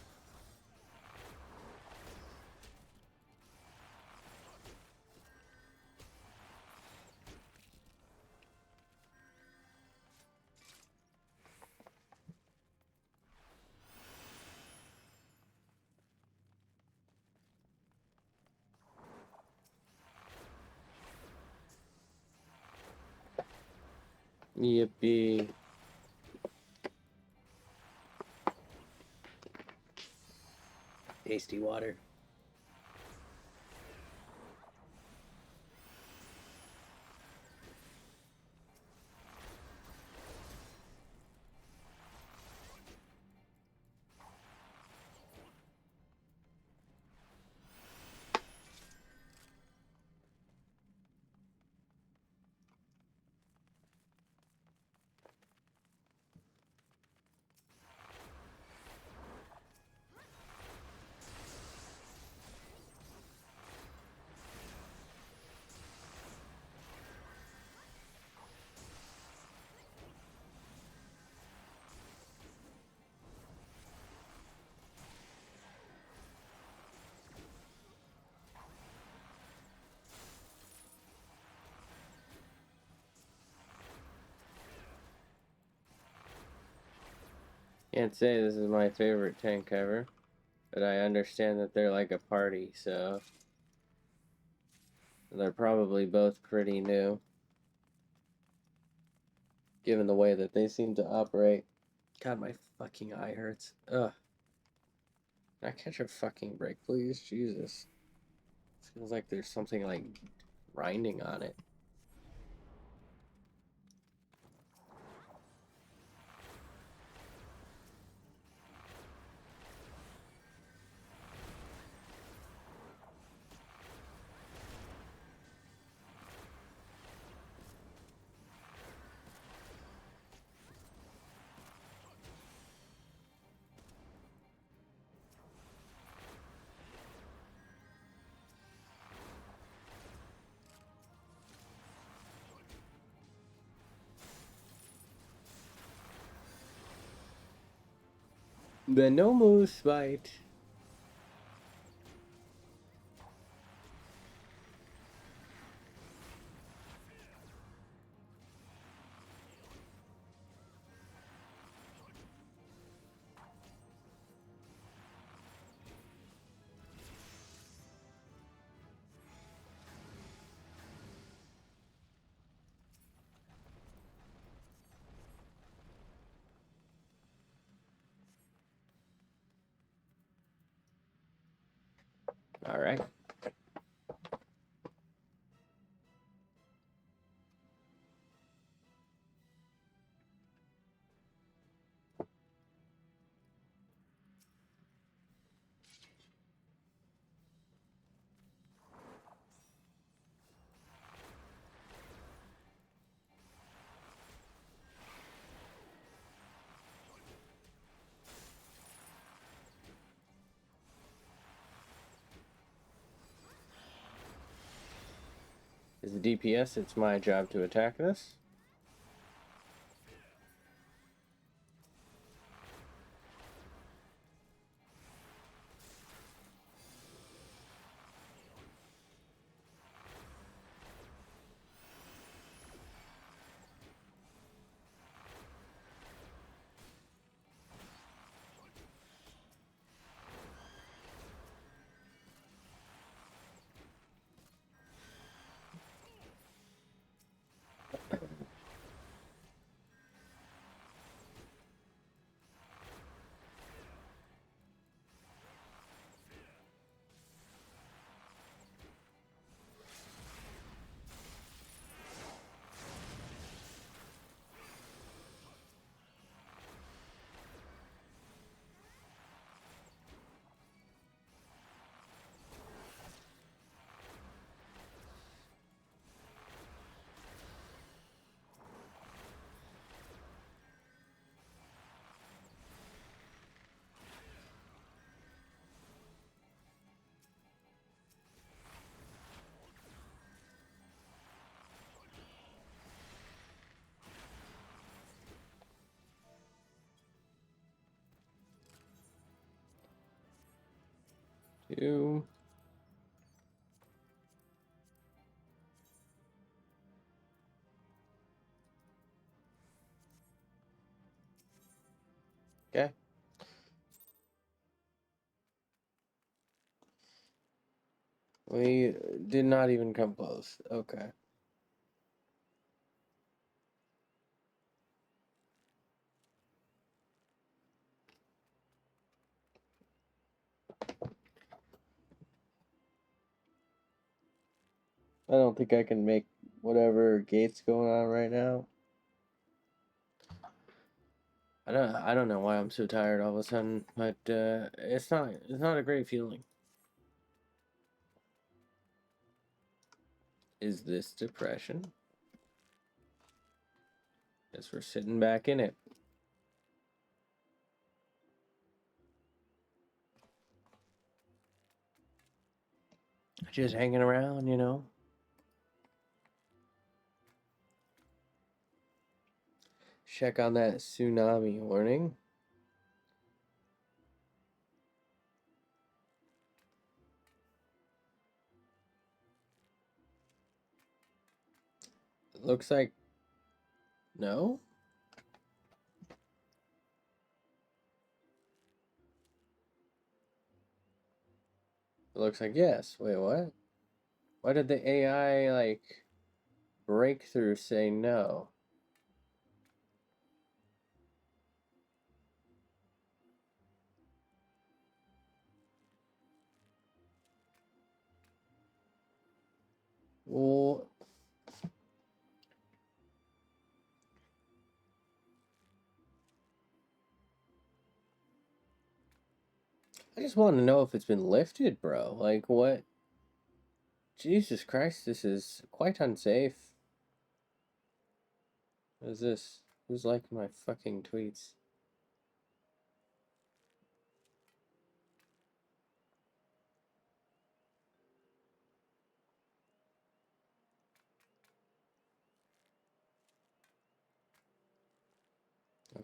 Yippee. Tasty water. Can't say this is my favorite tank ever, but I understand that they're like a party, so they're probably both pretty new, given the way that they seem to operate. God, my fucking eye hurts. Ugh. Can I catch a fucking break, please? Jesus. It feels like there's something like grinding on it. The no moose fight. All right. Is the DPS, it's my job to attack this. Two. Okay. We did not even come close. Okay. I don't think I can make whatever gate's going on right now. I don't know why I'm so tired all of a sudden, but it's not a great feeling. Is this depression? Guess we're sitting back in it. Just hanging around, you know. Check on that tsunami warning. It looks like no. It looks like yes. Wait, what? Why did the AI like breakthrough say no? Well, I just want to know if it's been lifted, bro. Like what? Jesus Christ, this is quite unsafe. What is this? Who's liking my fucking tweets?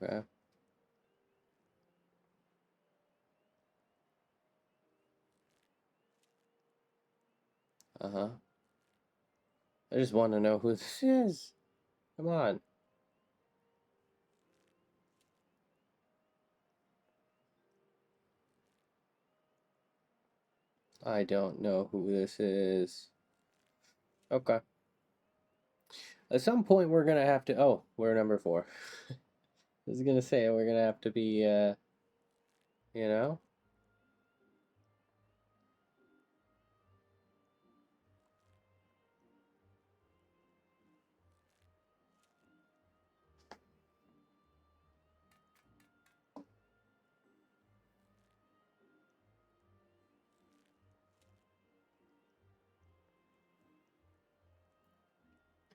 Okay. Uh-huh. I just want to know who this is. Come on. I don't know who this is. Okay. At some point, we're gonna have to. Oh, we're number 4. I was gonna say we're gonna have to be. You know.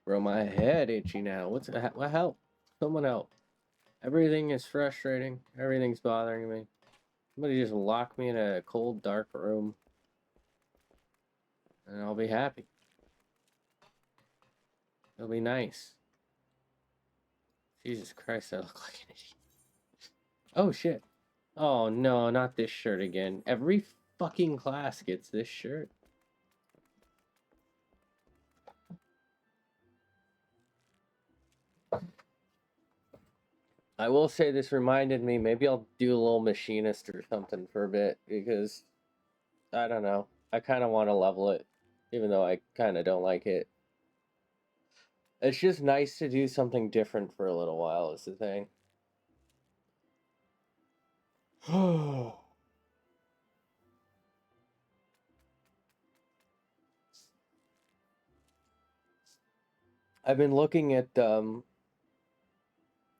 Bro, my head itchy now. What help? Someone help. Everything is frustrating. Everything's bothering me. Somebody just lock me in a cold, dark room. And I'll be happy. It'll be nice. Jesus Christ, I look like an idiot. Oh shit. Oh no, not this shirt again. Every fucking class gets this shirt. I will say this reminded me, maybe I'll do a little machinist or something for a bit, because, I don't know, I kind of want to level it, even though I kind of don't like it. It's just nice to do something different for a little while, is the thing. I've been looking at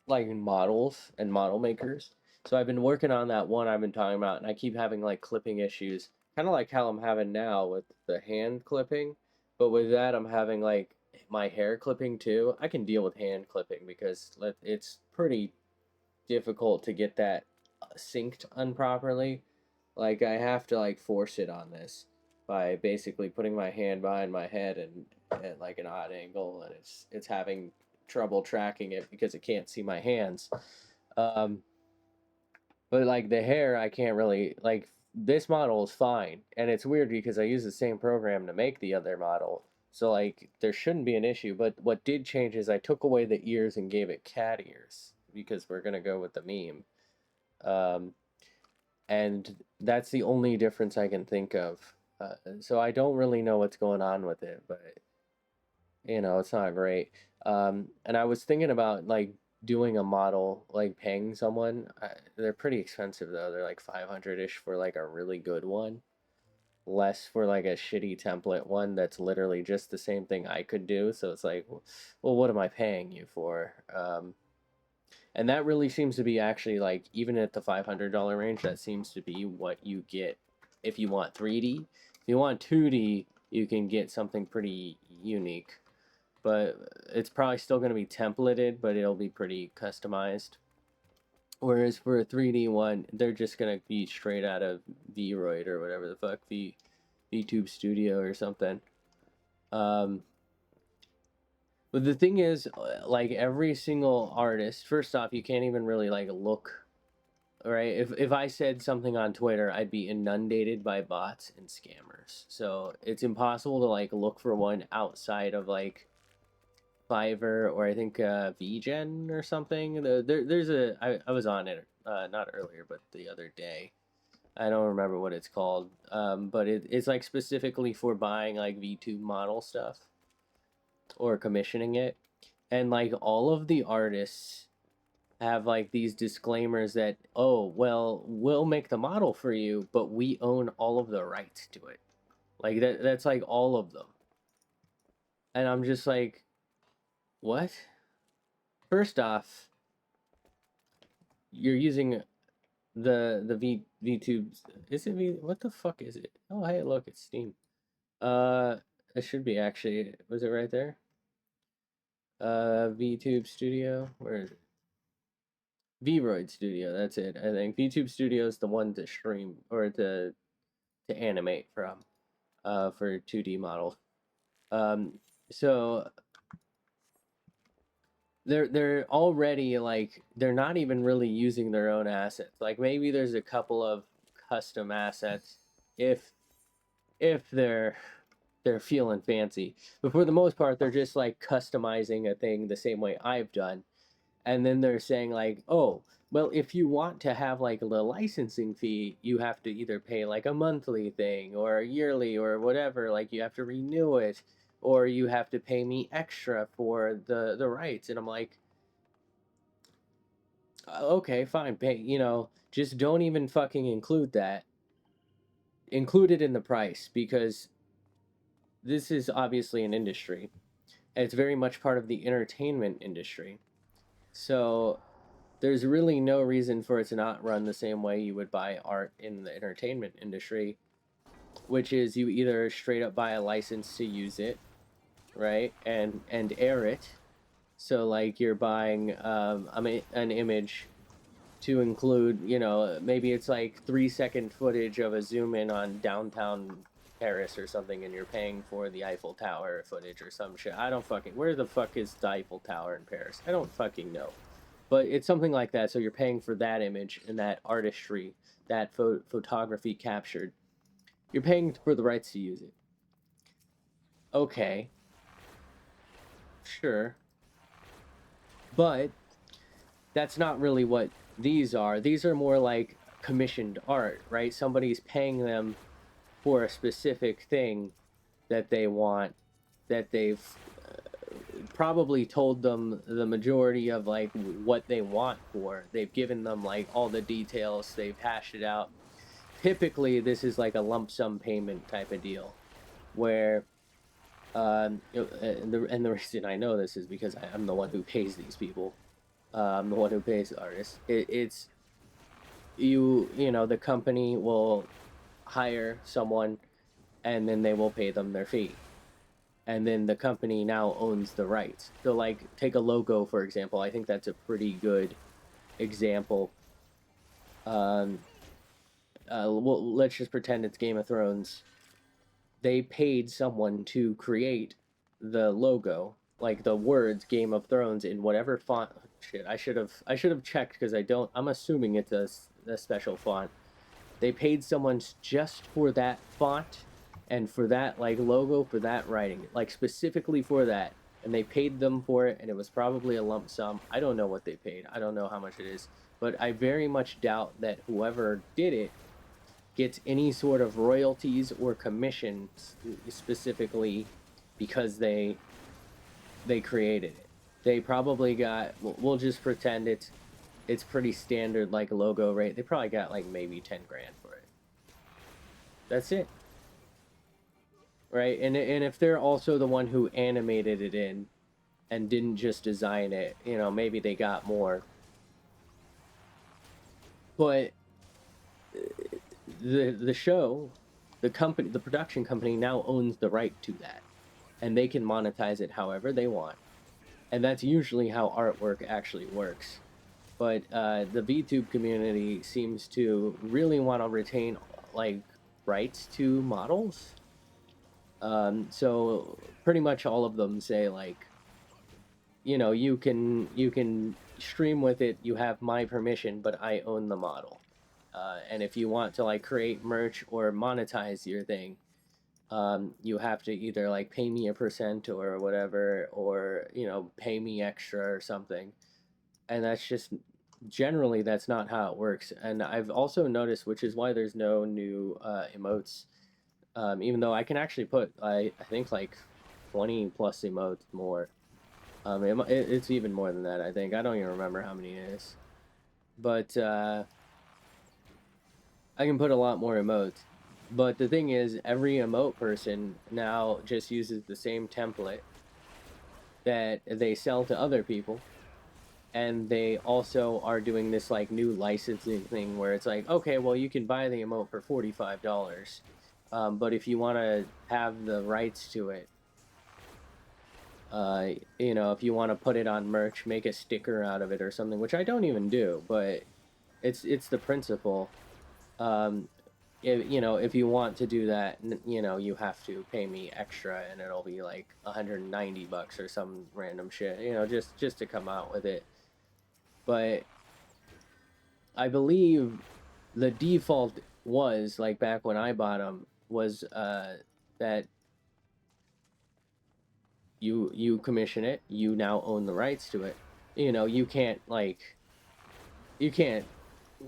like models and model makers. So I've been working on that one I've been talking about, and I keep having like clipping issues, kind of like how I'm having now with the hand clipping. But with that, I'm having like my hair clipping too. I can deal with hand clipping because it's pretty difficult to get that synced improperly. Like I have to like force it on this by basically putting my hand behind my head and at like an odd angle, and it's having trouble tracking it because it can't see my hands. Um, but like the hair, I can't really like. This model is fine, and it's weird because I use the same program to make the other model, so like there shouldn't be an issue. But what did change is I took away the ears and gave it cat ears because we're gonna go with the meme. Um, and that's the only difference I can think of. So I don't really know what's going on with it, but it's not great. And I was thinking about like doing a model, like paying someone. They're pretty expensive though. They're like 500-ish for like a really good one, less for like a shitty template one that's literally just the same thing I could do. So it's like, well, what am I paying you for? And that really seems to be actually like, even at the $500 range, that seems to be what you get if you want 3D. If you want 2D, you can get something pretty unique, but it's probably still going to be templated, but it'll be pretty customized. Whereas for a 3D one, they're just going to be straight out of Vroid or whatever the fuck, VTube Studio or something. But the thing is, like every single artist, first off, you can't even really like look, right? If I said something on Twitter, I'd be inundated by bots and scammers. So it's impossible to like look for one outside of like Fiverr or I think VGen or something. I was on it not earlier, but the other day. I don't remember what it's called, but it's like specifically for buying like VTube model stuff or commissioning it. And like all of the artists have like these disclaimers that, oh, well, we'll make the model for you, but we own all of the rights to it. Like that's like all of them. And I'm just like, what? First off, you're using the VTubes. Is it V? What the fuck is it? Oh, hey, look, it's Steam. Uh, it should be actually. Was it right there? VTube Studio. Where is it? Vroid Studio. That's it. I think VTube Studio is the one to stream or to animate from. For 2D models. Um, so they're already like they're not even really using their own assets. Like maybe there's a couple of custom assets if they're feeling fancy. But for the most part, they're just like customizing a thing the same way I've done. And then they're saying like, oh, well, if you want to have like the licensing fee, you have to either pay like a monthly thing or a yearly or whatever. Like you have to renew it, or you have to pay me extra for the rights. And I'm like, okay, fine, pay. Just don't even fucking include that. Include it in the price because this is obviously an industry. And it's very much part of the entertainment industry. So there's really no reason for it to not run the same way you would buy art in the entertainment industry, which is you either straight up buy a license to use it, right? And air it. So like you're buying an image to include, you know, maybe it's like 3-second footage of a zoom in on downtown Paris or something, and you're paying for the Eiffel Tower footage or some shit. I don't fucking, where the fuck is the Eiffel Tower in Paris? I don't fucking know. But it's something like that. So you're paying for that image and that artistry, that photography captured. You're paying for the rights to use it. Okay, sure. But that's not really what these are. These are more like commissioned art, right? Somebody's paying them for a specific thing that they want, that they've probably told them the majority of like what they want for. They've given them like all the details, they've hashed it out. Typically, this is like a lump sum payment type of deal where and the reason I know this is because I'm the one who pays these people. I'm the one who pays the artists. It's you know, the company will hire someone and then they will pay them their fee, and then the company now owns the rights. So like take a logo for example. I think that's a pretty good example. um well, let's just pretend it's Game of Thrones. They paid someone to create the logo, like the words Game of Thrones in whatever font. Shit, I should have checked because I'm assuming it's a special font. They paid someone just for that font and for that like logo, for that writing, like specifically for that, and they paid them for it, and it was probably a lump sum. I don't know what they paid. I don't know how much it is, but I very much doubt that whoever did it gets any sort of royalties or commissions specifically because they created it. They probably got, we'll just pretend it's pretty standard like logo rate. They probably got like maybe 10 grand for it. That's it. Right? And if they're also the one who animated it in and didn't just design it, you know, maybe they got more. But the show, the company, the production company now owns the right to that, and they can monetize it however they want. And that's usually how artwork actually works. But the VTube community seems to really want to retain like rights to models. So pretty much all of them say like, you know, you can stream with it. You have my permission, but I own the model. And if you want to like create merch or monetize your thing, you have to either like pay me a percent or whatever, or you know, pay me extra or something. And that's just generally that's not how it works. And I've also noticed, which is why there's no new emotes. Even though I can actually put I think like 20 plus emotes more. It's even more than that. I think I don't even remember how many it is, but I can put a lot more emotes. But the thing is, every emote person now just uses the same template that they sell to other people, and they also are doing this like new licensing thing where it's like, okay, well you can buy the emote for $45, but if you want to have the rights to it, you know, if you want to put it on merch, make a sticker out of it or something, which I don't even do, but it's the principle. Um, if you know, if you want to do that, you know, you have to pay me extra, and it'll be like $190 or some random shit, you know, just to come out with it. But I believe the default was like back when I bought them was that you commission it, you now own the rights to it. You know, you can't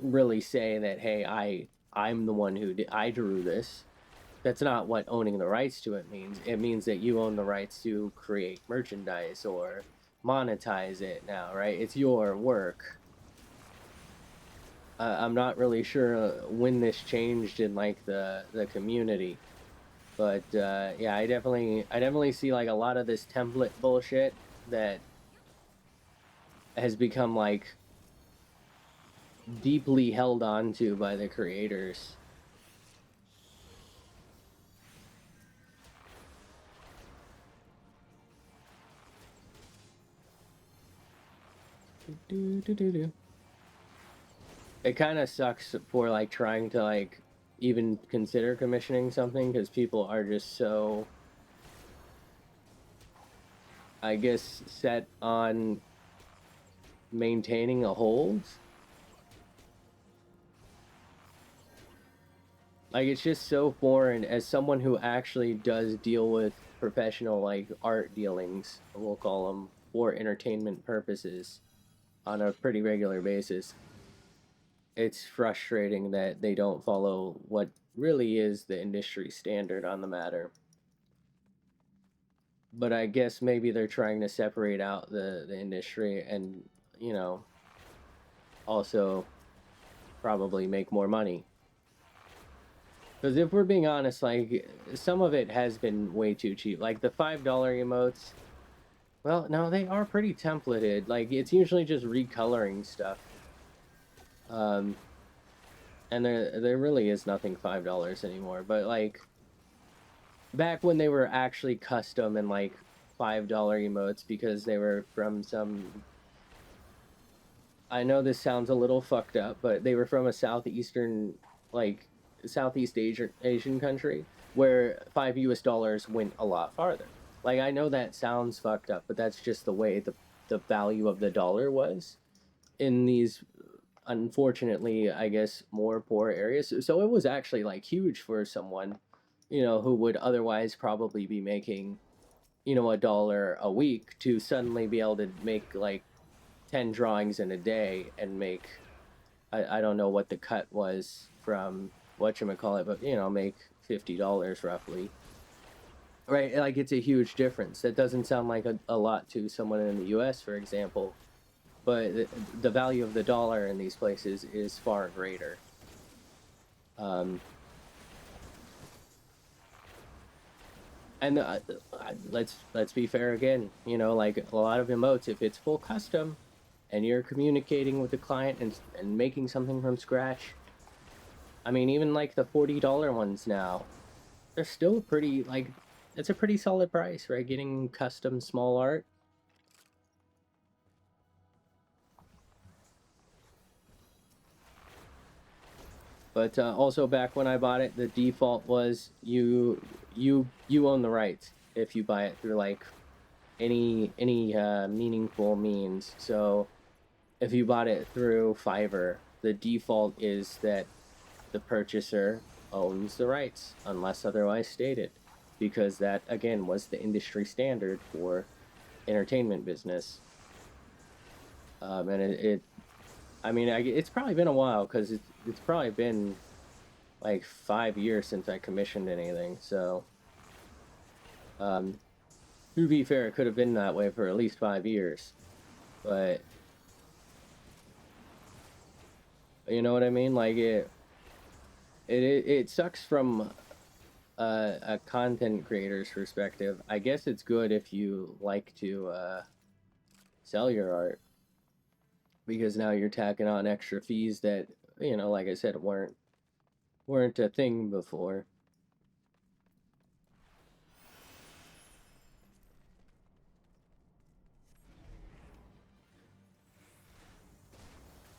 really say that, hey, I'm the one who did, I drew this. That's not what owning the rights to it means. It means that you own the rights to create merchandise or monetize it now, right? It's your work. I'm not really sure when this changed in like the community, but yeah, I definitely see like a lot of this template bullshit that has become like deeply held on to by the creators. It kind of sucks for like trying to like even consider commissioning something because people are just so, I guess, set on maintaining a hold. Like it's just so foreign as someone who actually does deal with professional like art dealings, we'll call them, for entertainment purposes on a pretty regular basis. It's frustrating that they don't follow what really is the industry standard on the matter. But I guess maybe they're trying to separate out the industry and, you know, also probably make more money. Because if we're being honest, like some of it has been way too cheap. Like the $5 emotes, well, no, they are pretty templated. Like it's usually just recoloring stuff. Um, and there really is nothing $5 anymore. But like back when they were actually custom and like $5 emotes because they were from some, I know this sounds a little fucked up, but they were from a southeastern, like Southeast Asian country where $5 went a lot farther. Like I know that sounds fucked up, but that's just the way the value of the dollar was in these, unfortunately, I guess, more poor areas. So it was actually like huge for someone, you know, who would otherwise probably be making, you know, $1 a week to suddenly be able to make like 10 drawings in a day and make, I don't know what the cut was from whatchamacallit, but you know, make $50 roughly. Right? Like it's a huge difference. That doesn't sound like a lot to someone in the US, for example, but the value of the dollar in these places is far greater. Um, and let's be fair again. You know, like a lot of emotes, if it's full custom, and you're communicating with the client and making something from scratch, I mean, even like the $40 ones now, they're still pretty like it's a pretty solid price, right? Getting custom small art. But also back when I bought it, the default was you own the rights if you buy it through like any meaningful means. So if you bought it through Fiverr, the default is that the purchaser owns the rights unless otherwise stated, because that again was the industry standard for entertainment business. And it I mean, it's probably been a while because it's probably been like 5 years since I commissioned anything. So, um, to be fair, it could have been that way for at least 5 years. But you know what I mean? Like it sucks from a content creator's perspective. I guess it's good if you like to sell your art because now you're tacking on extra fees that, you know, like I said, weren't a thing before.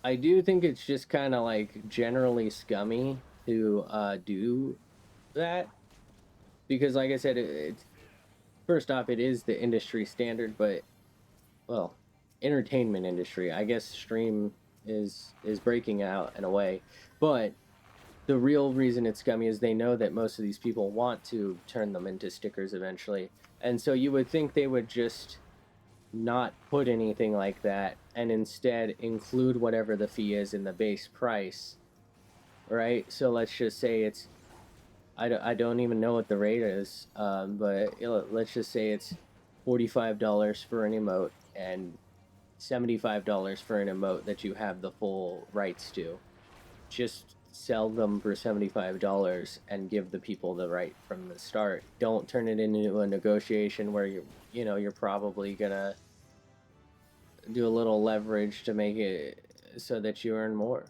I do think it's just kind of like generally scummy to do that because, like I said, it's first off, it is the industry standard, but well, entertainment industry. I guess stream is breaking out in a way, but the real reason it's scummy is they know that most of these people want to turn them into stickers eventually, and so you would think they would just not put anything like that and instead include whatever the fee is in the base price, right? So let's just say it's, I don't even know what the rate is, but let's just say it's $45 for an emote and $75 for an emote that you have the full rights to. Just sell them for $75 and give the people the right from the start. Don't turn it into a negotiation where you know you're probably gonna do a little leverage to make it so that you earn more.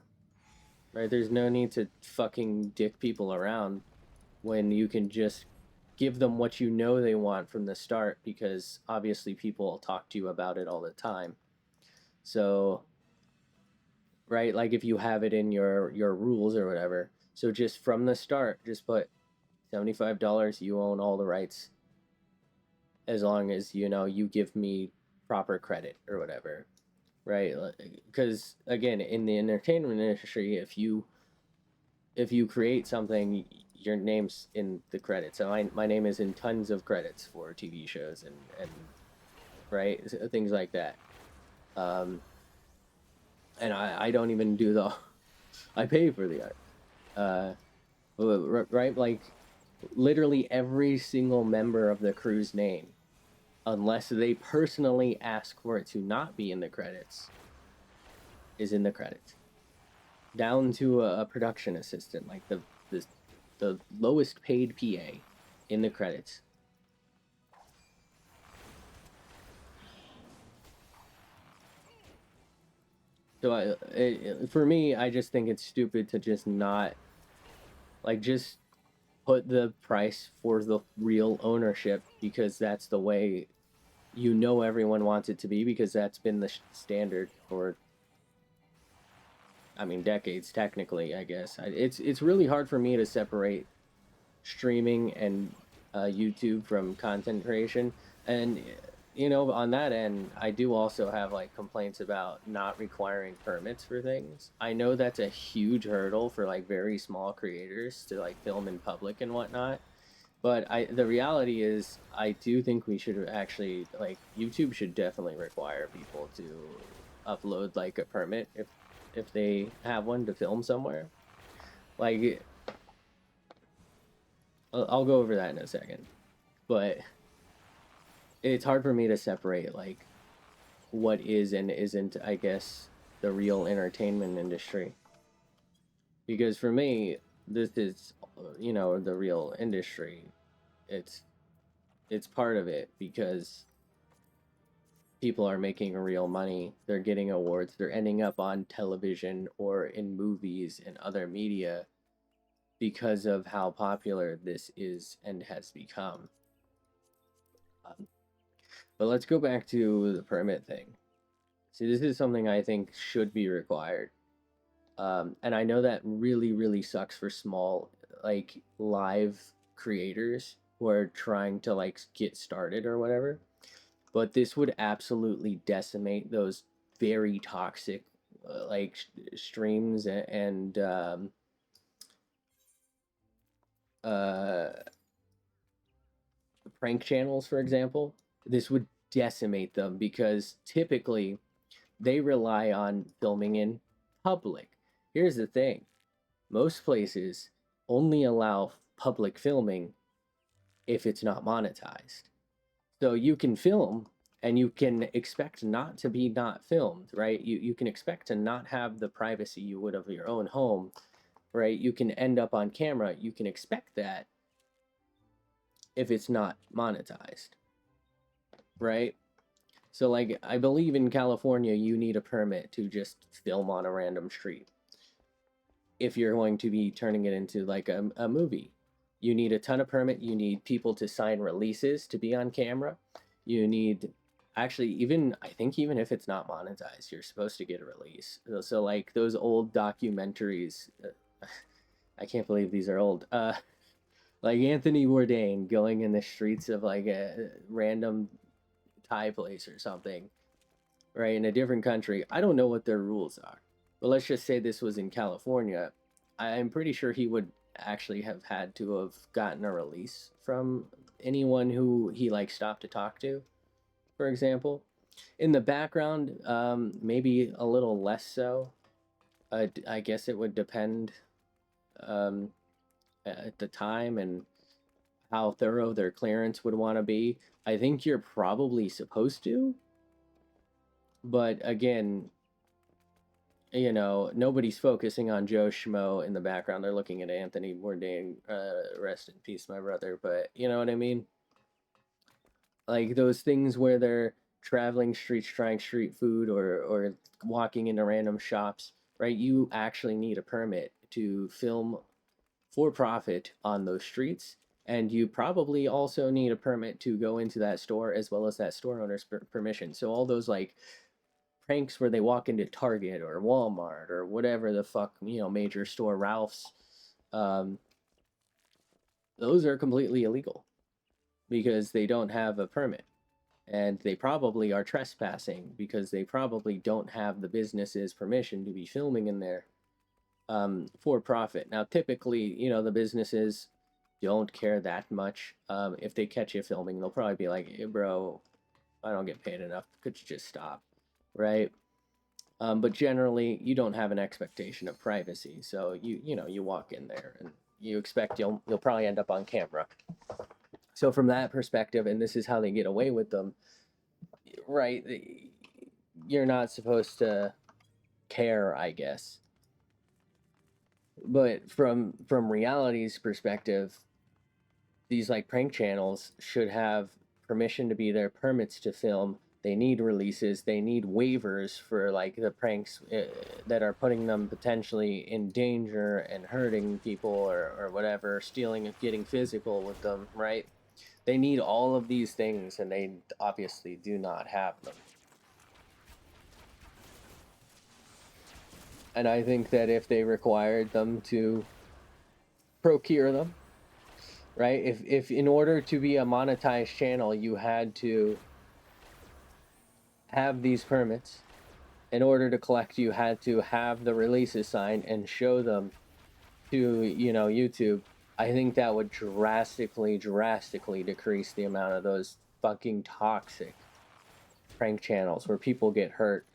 Right? There's no need to fucking dick people around when you can just give them what you know they want from the start because obviously people will talk to you about it all the time. So, right, like if you have it in your rules or whatever. So just from the start, just put $75, you own all the rights as long as you give me proper credit or whatever, right? Because again, in the entertainment industry, if you create something, your name's in the credits. So my name is in tons of credits for TV shows and right, things like that. Um, and I don't even do the I pay for the art. Uh, right, like literally every single member of the crew's name, unless they personally ask for it to not be in the credits, is in the credits. Down to a production assistant, like the the lowest paid PA in the credits. So for me, I just think it's stupid to just not like just put the price for the real ownership because that's the way everyone wants it to be because that's been the standard for I mean decades technically, I guess. It's really hard for me to separate streaming and YouTube from content creation. And on that end, I do also have like complaints about not requiring permits for things. I know that's a huge hurdle for like very small creators to like film in public and whatnot. But the reality is, I do think we should actually like YouTube should definitely require people to upload like a permit if they have one to film somewhere. Like I'll go over that in a second, but it's hard for me to separate like what is and isn't, I guess, the real entertainment industry. Because for me, this is the real industry. It's it's part of it because people are making real money. They're getting awards. They're ending up on television or in movies and other media because of how popular this is and has become. Um, but let's go back to the permit thing. See, this is something I think should be required. And I know that really, really sucks for small, like live creators who are trying to like get started or whatever. But this would absolutely decimate those very toxic, like streams and uh, prank channels, for example. This would decimate them because typically they rely on filming in public. Here's the thing: most places only allow public filming if it's not monetized. So you can film and you can expect not to be not filmed, right? You can expect to not have the privacy you would of your own home, right? You can end up on camera. You can expect that if it's not monetized, right? So like I believe in California you need a permit to just film on a random street if you're going to be turning it into like a movie. You need a ton of permit. You need people to sign releases to be on camera. You need actually even I think even if it's not monetized, you're supposed to get a release. So like those old documentaries, I can't believe these are old. Like Anthony Bourdain going in the streets of like a random Thai place or something, right, in a different country. I don't know what their rules are, but let's just say this was in California. I'm pretty sure he would actually have had to have gotten a release from anyone who he like stopped to talk to, for example. In the background, maybe a little less so. I guess it would depend um, at the time and how thorough their clearance would want to be. I think you're probably supposed to, but again, nobody's focusing on Joe Schmo in the background. They're looking at Anthony Bourdain. Rest in peace, my brother. But you know what I mean? Like those things where they're traveling streets, trying street food, or walking into random shops. Right? You actually need a permit to film for profit on those streets. And you probably also need a permit to go into that store as well as that store owner's permission. So all those like pranks where they walk into Target or Walmart or whatever the fuck, major store, Ralph's, um, those are completely illegal because they don't have a permit. And they probably are trespassing because they probably don't have the business's permission to be filming in there for profit. Now, typically, the businesses don't care that much. If they catch you filming, they'll probably be like, hey, bro, I don't get paid enough. Could you just stop? Right? But generally, you don't have an expectation of privacy. So you walk in there and you expect you'll probably end up on camera. So from that perspective, and this is how they get away with them, right? You're not supposed to care, I guess. But from reality's perspective, these like prank channels should have permission to be there, permits to film. They need releases. They need waivers for like the pranks that are putting them potentially in danger and hurting people or whatever, stealing and getting physical with them, right? They need all of these things, and they obviously do not have them. And I think that if they required them to procure them, right? If in order to be a monetized channel, you had to have these permits, in order to collect, you had to have the releases signed and show them to, YouTube. I think that would drastically decrease the amount of those fucking toxic prank channels where people get hurt.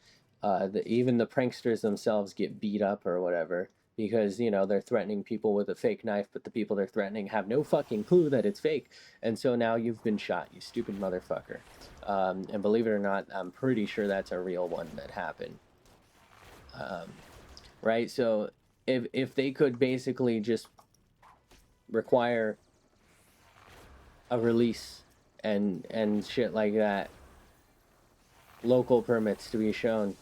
Even the pranksters themselves get beat up or whatever because, they're threatening people with a fake knife, but the people they're threatening have no fucking clue that it's fake. And so now you've been shot, you stupid motherfucker. And believe it or not, I'm pretty sure that's a real one that happened. Right? So if they could basically just require a release and shit like that, local permits to be shown,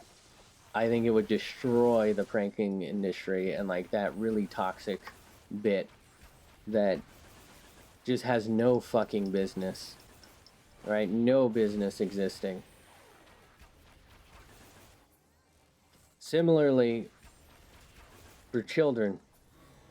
I think it would destroy the pranking industry and like that really toxic bit that just has no fucking business, right? No business existing. Similarly, for children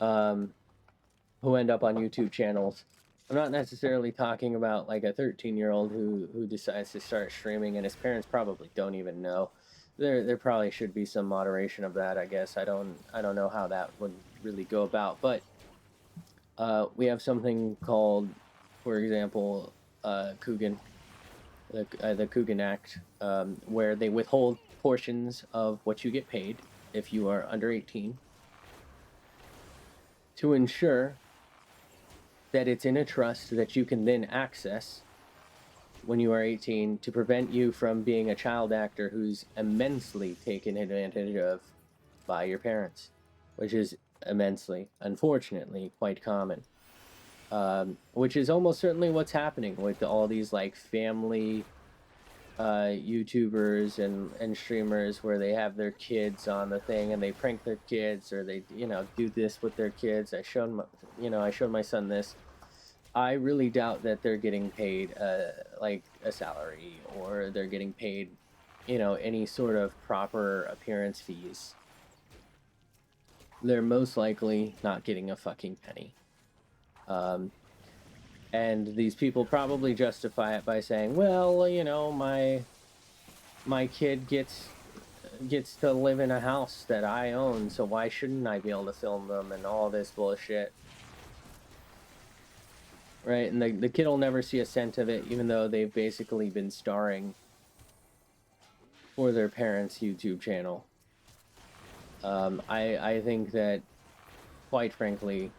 who end up on YouTube channels, I'm not necessarily talking about like a 13-year-old who decides to start streaming and his parents probably don't even know. There probably should be some moderation of that, I guess. I don't know how that would really go about, but we have something called, for example, Coogan, the Coogan Act, where they withhold portions of what you get paid if you are under 18 to ensure that it's in a trust that you can then access when you are 18 to prevent you from being a child actor who's immensely taken advantage of by your parents, which is immensely, unfortunately, quite common. Which is almost certainly what's happening with all these like family YouTubers and streamers where they have their kids on the thing and they prank their kids or they do this with their kids. I showed my son this. I really doubt that they're getting paid like a salary or they're getting paid, any sort of proper appearance fees. They're most likely not getting a fucking penny. And these people probably justify it by saying, well, my kid gets to live in a house that I own, so why shouldn't I be able to film them and all this bullshit. Right, and the kid will never see a cent of it, even though they've basically been starring for their parents' YouTube channel. I think that, quite frankly,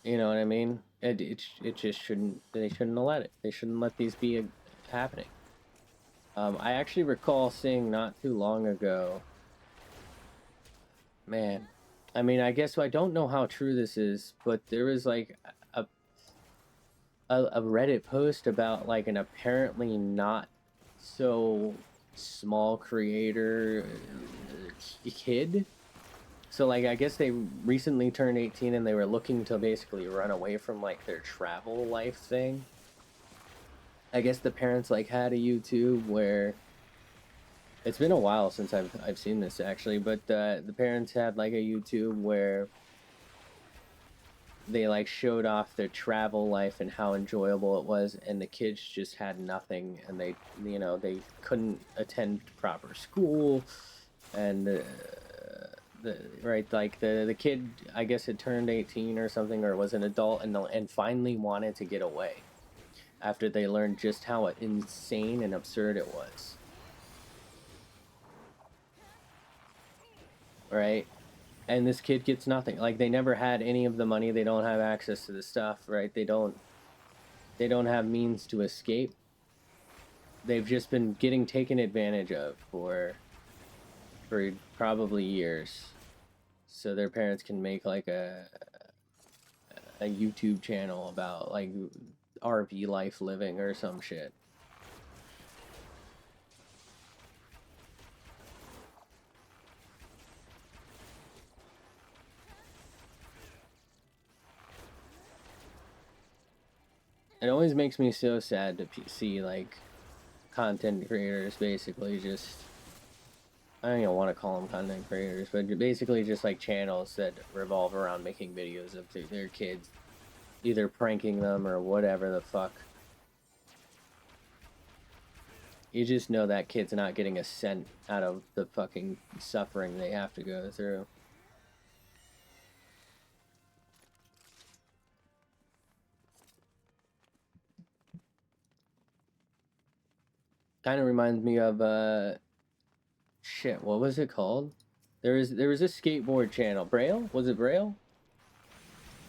you know what I mean? It just shouldn't. They shouldn't have let it. They shouldn't let these be happening. I actually recall seeing not too long ago. Man, I mean, I guess I don't know how true this is, but there was like a Reddit post about like an apparently not so small creator kid. So like I guess they recently turned 18 and they were looking to basically run away from like their travel life thing. I guess the parents like had a YouTube where it's been a while since I've seen this actually, but the parents had like a YouTube where they like showed off their travel life and how enjoyable it was, and the kids just had nothing, and they couldn't attend proper school, and the kid, I guess, had turned 18 or something, or was an adult, and finally wanted to get away after they learned just how insane and absurd it was, right? And this kid gets nothing. Like, they never had any of the money. They don't have access to the stuff, right? They don't have means to escape. They've just been getting taken advantage of for probably years, so their parents can make like a YouTube channel about like RV life living or some shit. It always makes me so sad to see like content creators basically just, I don't even want to call them content creators, but basically just like channels that revolve around making videos of their kids, either pranking them or whatever the fuck. You just know that kid's not getting a cent out of the fucking suffering they have to go through. Kind of reminds me of shit. What was it called? There was a skateboard channel. Braille, was it Braille?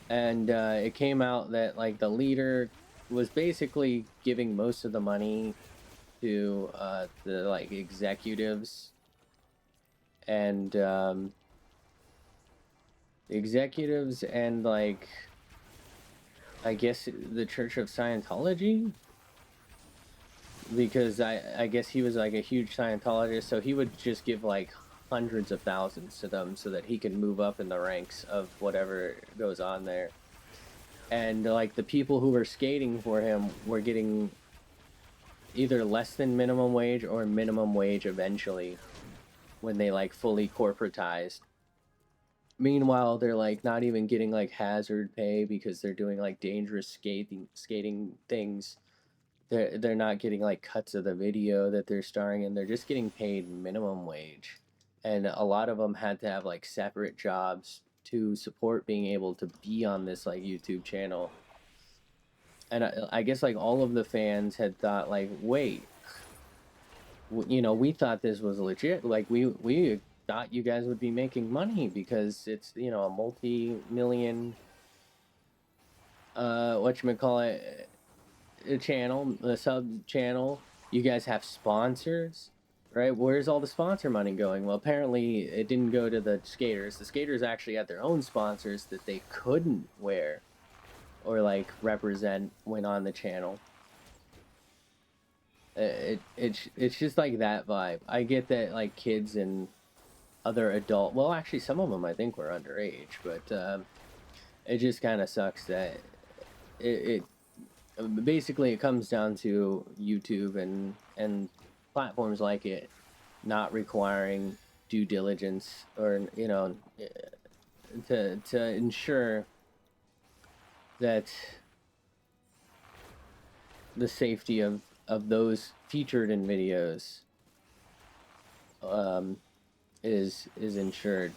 And it came out that like the leader was basically giving most of the money to the like executives, and the executives and like, I guess, the Church of Scientology, because I guess he was like a huge Scientologist, so he would just give like hundreds of thousands to them so that he could move up in the ranks of whatever goes on there. And like the people who were skating for him were getting either less than minimum wage or minimum wage eventually when they like fully corporatized. Meanwhile, they're like not even getting like hazard pay because they're doing like dangerous skating things. They're not getting like cuts of the video that they're starring in. They're just getting paid minimum wage, and a lot of them had to have like separate jobs to support being able to be on this like YouTube channel. And I guess like all of the fans had thought like, wait, we thought this was legit. Like we thought you guys would be making money because it's a multi-million whatchamacallit a channel, a sub channel. You guys have sponsors, right? Where's all the sponsor money going? Well, apparently it didn't go to the skaters. The skaters actually had their own sponsors that they couldn't wear or like represent when on the channel. It's just like that vibe. I get that like kids and other adult, well, actually some of them I think were underage, but it just kind of sucks that it basically it comes down to YouTube and platforms like it not requiring due diligence, or to ensure that the safety of those featured in videos um, is ensured.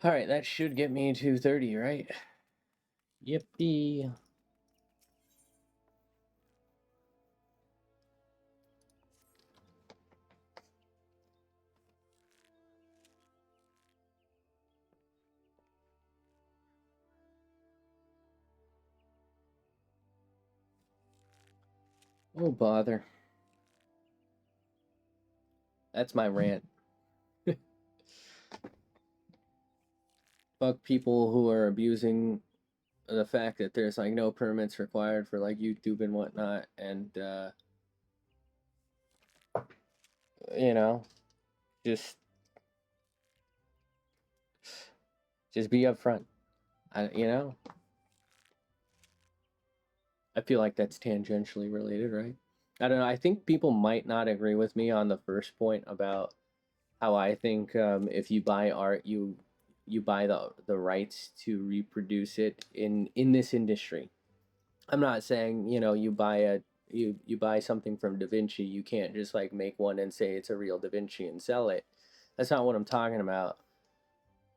All right, that should get me to 30, right? Yippee. Oh, bother. That's my rant. Fuck people who are abusing the fact that there's like no permits required for like YouTube and whatnot, and you know, just just be upfront. You know, I feel like that's tangentially related, right? I don't know. I think people might not agree with me on the first point about how I think if you buy art, you buy the rights to reproduce it in this industry. I'm not saying you buy you buy something from Da Vinci, you can't just like make one and say it's a real Da Vinci and sell it. That's not what I'm talking about.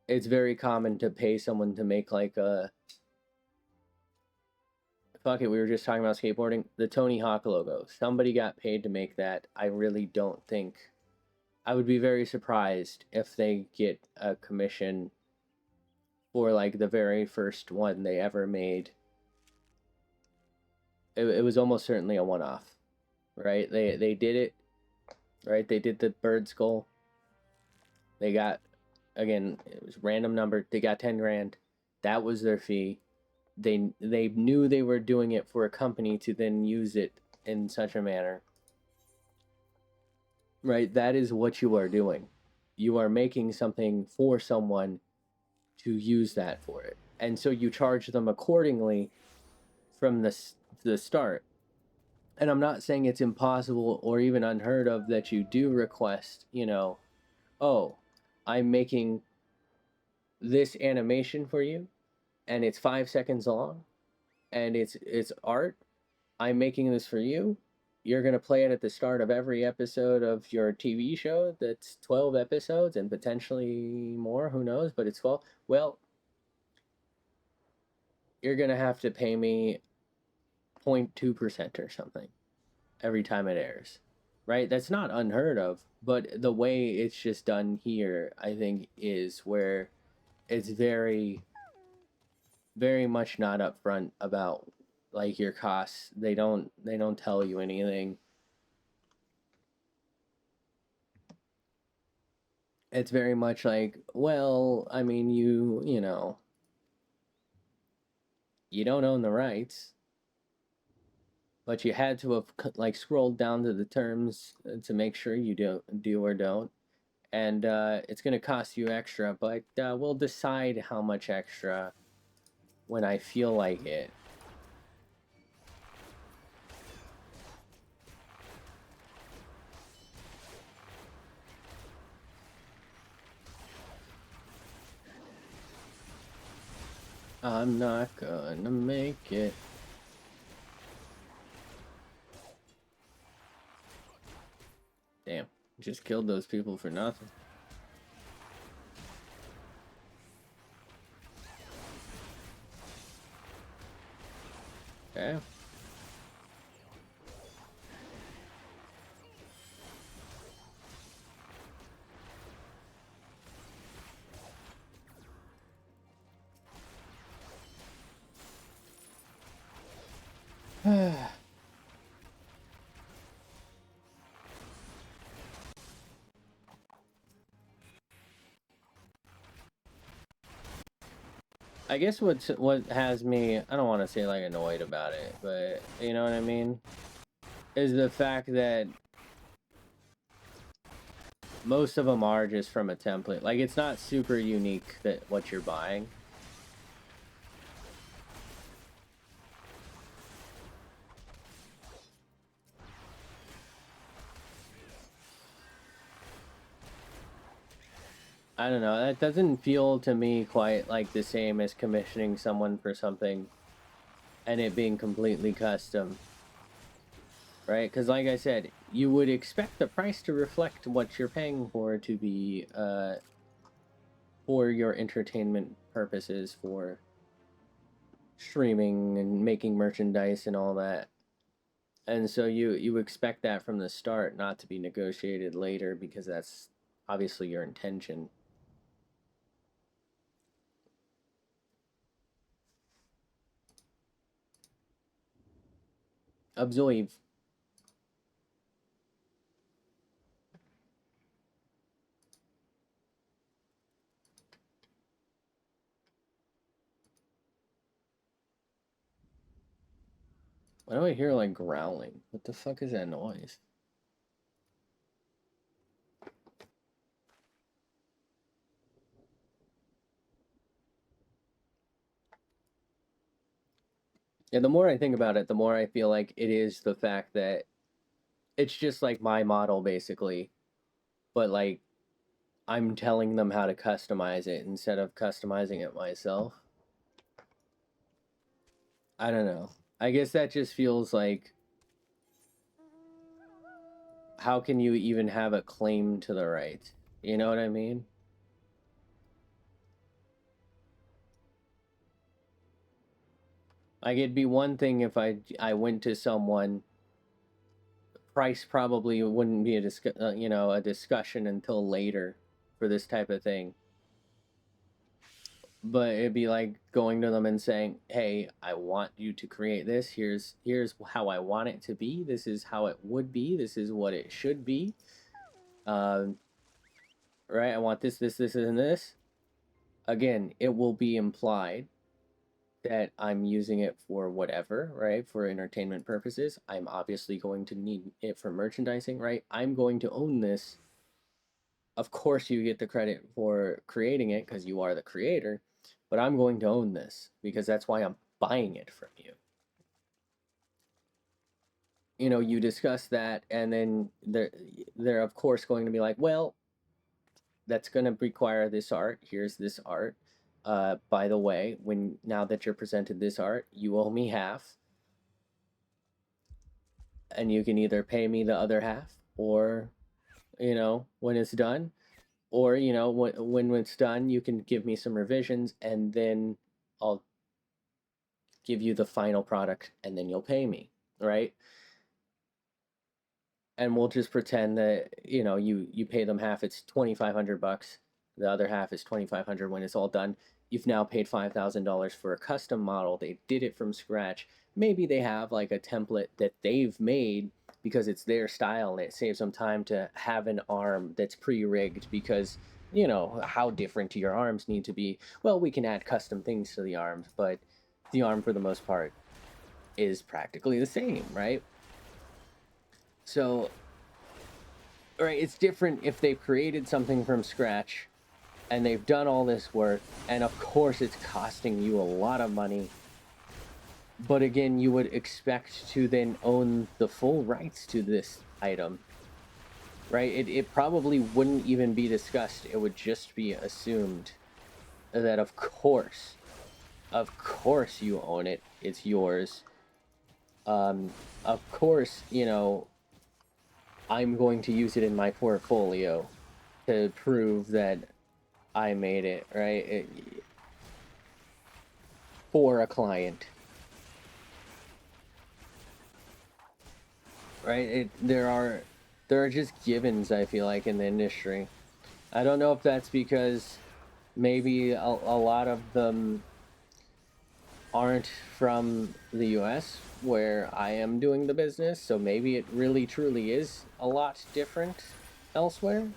It's very common to pay someone to make like a fuck it. We were just talking about skateboarding. The Tony Hawk logo. Somebody got paid to make that. I really don't think. I would be very surprised if they get a commission for like the very first one they ever made. It was almost certainly a one off, right? They did it, right? They did the bird skull. They got, again, it was random number. They got 10 grand. That was their fee. They knew they were doing it for a company to then use it in such a manner, right? That is what you are doing. You are making something for someone to use that for it, and so you charge them accordingly from the start. And I'm not saying it's impossible or even unheard of that you do request, oh, I'm making this animation for you and it's 5 seconds long and it's art. I'm making this for you. You're going to play it at the start of every episode of your TV show that's 12 episodes and potentially more, who knows, but it's 12. Well, you're going to have to pay me 0.2% or something every time it airs. Right? That's not unheard of, but the way it's just done here, I think, is where it's very, very much not upfront about like your costs. They don't tell you anything. It's very much like, well, I mean, you don't own the rights, but you had to have like scrolled down to the terms to make sure you do or don't, and it's going to cost you extra, but we'll decide how much extra when I feel like it. I'm not gonna make it. Damn, just killed those people for nothing. Okay. I guess what has me, I don't want to say like annoyed about it, but you know what I mean, is the fact that most of them are just from a template. Like it's not super unique that what you're buying. I don't know. That doesn't feel to me quite like the same as commissioning someone for something and it being completely custom, right? Because, like I said, you would expect the price to reflect what you're paying for to be for your entertainment purposes, for streaming and making merchandise and all that. And so you expect that from the start, not to be negotiated later, because that's obviously your intention. Absorb. Why do I hear like growling? What the fuck is that noise? Yeah, the more I think about it, the more I feel like it is the fact that it's just like my model basically, but like I'm telling them how to customize it instead of customizing it myself. I don't know. I guess that just feels like, how can you even have a claim to the right? You know what I mean? Like it'd be one thing if I went to someone, price probably wouldn't be a discussion until later for this type of thing. But it'd be like going to them and saying, "Hey, I want you to create this. Here's how I want it to be. This is how it would be. This is what it should be. Um, right? I want this, and this." Again, it will be implied that I'm using it for whatever, right? For entertainment purposes. I'm obviously going to need it for merchandising, right? I'm going to own this. Of course, you get the credit for creating it because you are the creator, but I'm going to own this because that's why I'm buying it from you. You know, you discuss that, and then they're of course going to be like, well, that's going to require this art. Here's this art. By the way, when now that you're presented this art, you owe me half, and you can either pay me the other half, or when it's done, or when it's done, you can give me some revisions, and then I'll give you the final product, and then you'll pay me, right? And we'll just pretend that you pay them half. It's $2,500. The other half is 2,500 when it's all done. You've now paid $5,000 for a custom model. They did it from scratch. Maybe they have like a template that they've made because it's their style, and it saves them time to have an arm that's pre-rigged because how different do your arms need to be. Well, we can add custom things to the arms, but the arm for the most part is practically the same, right? So, right, it's different if they've created something from scratch and they've done all this work, and of course it's costing you a lot of money. But again, you would expect to then own the full rights to this item, right? It probably wouldn't even be discussed. It would just be assumed that of course you own it. It's yours. Of course, I'm going to use it in my portfolio to prove that I made it, right? For a client, right? There are just givens, I feel like, in the industry. I don't know if that's because maybe a lot of them aren't from the US where I am doing the business, so maybe it really truly is a lot different elsewhere.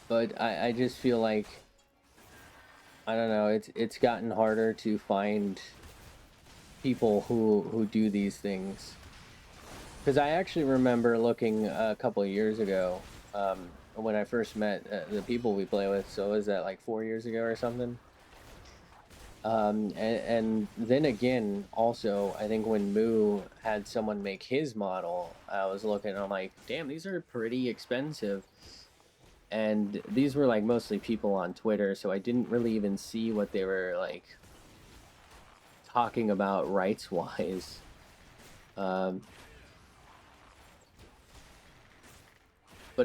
But I just feel like, I don't know, it's gotten harder to find people who do these things. Because I actually remember looking a couple of years ago, when I first met the people we play with. So was that like 4 years ago or something? And then again, also, I think when Moo had someone make his model, I was looking, I'm like, damn, these are pretty expensive. And these were like mostly people on Twitter, so I didn't really even see what they were like talking about rights wise. But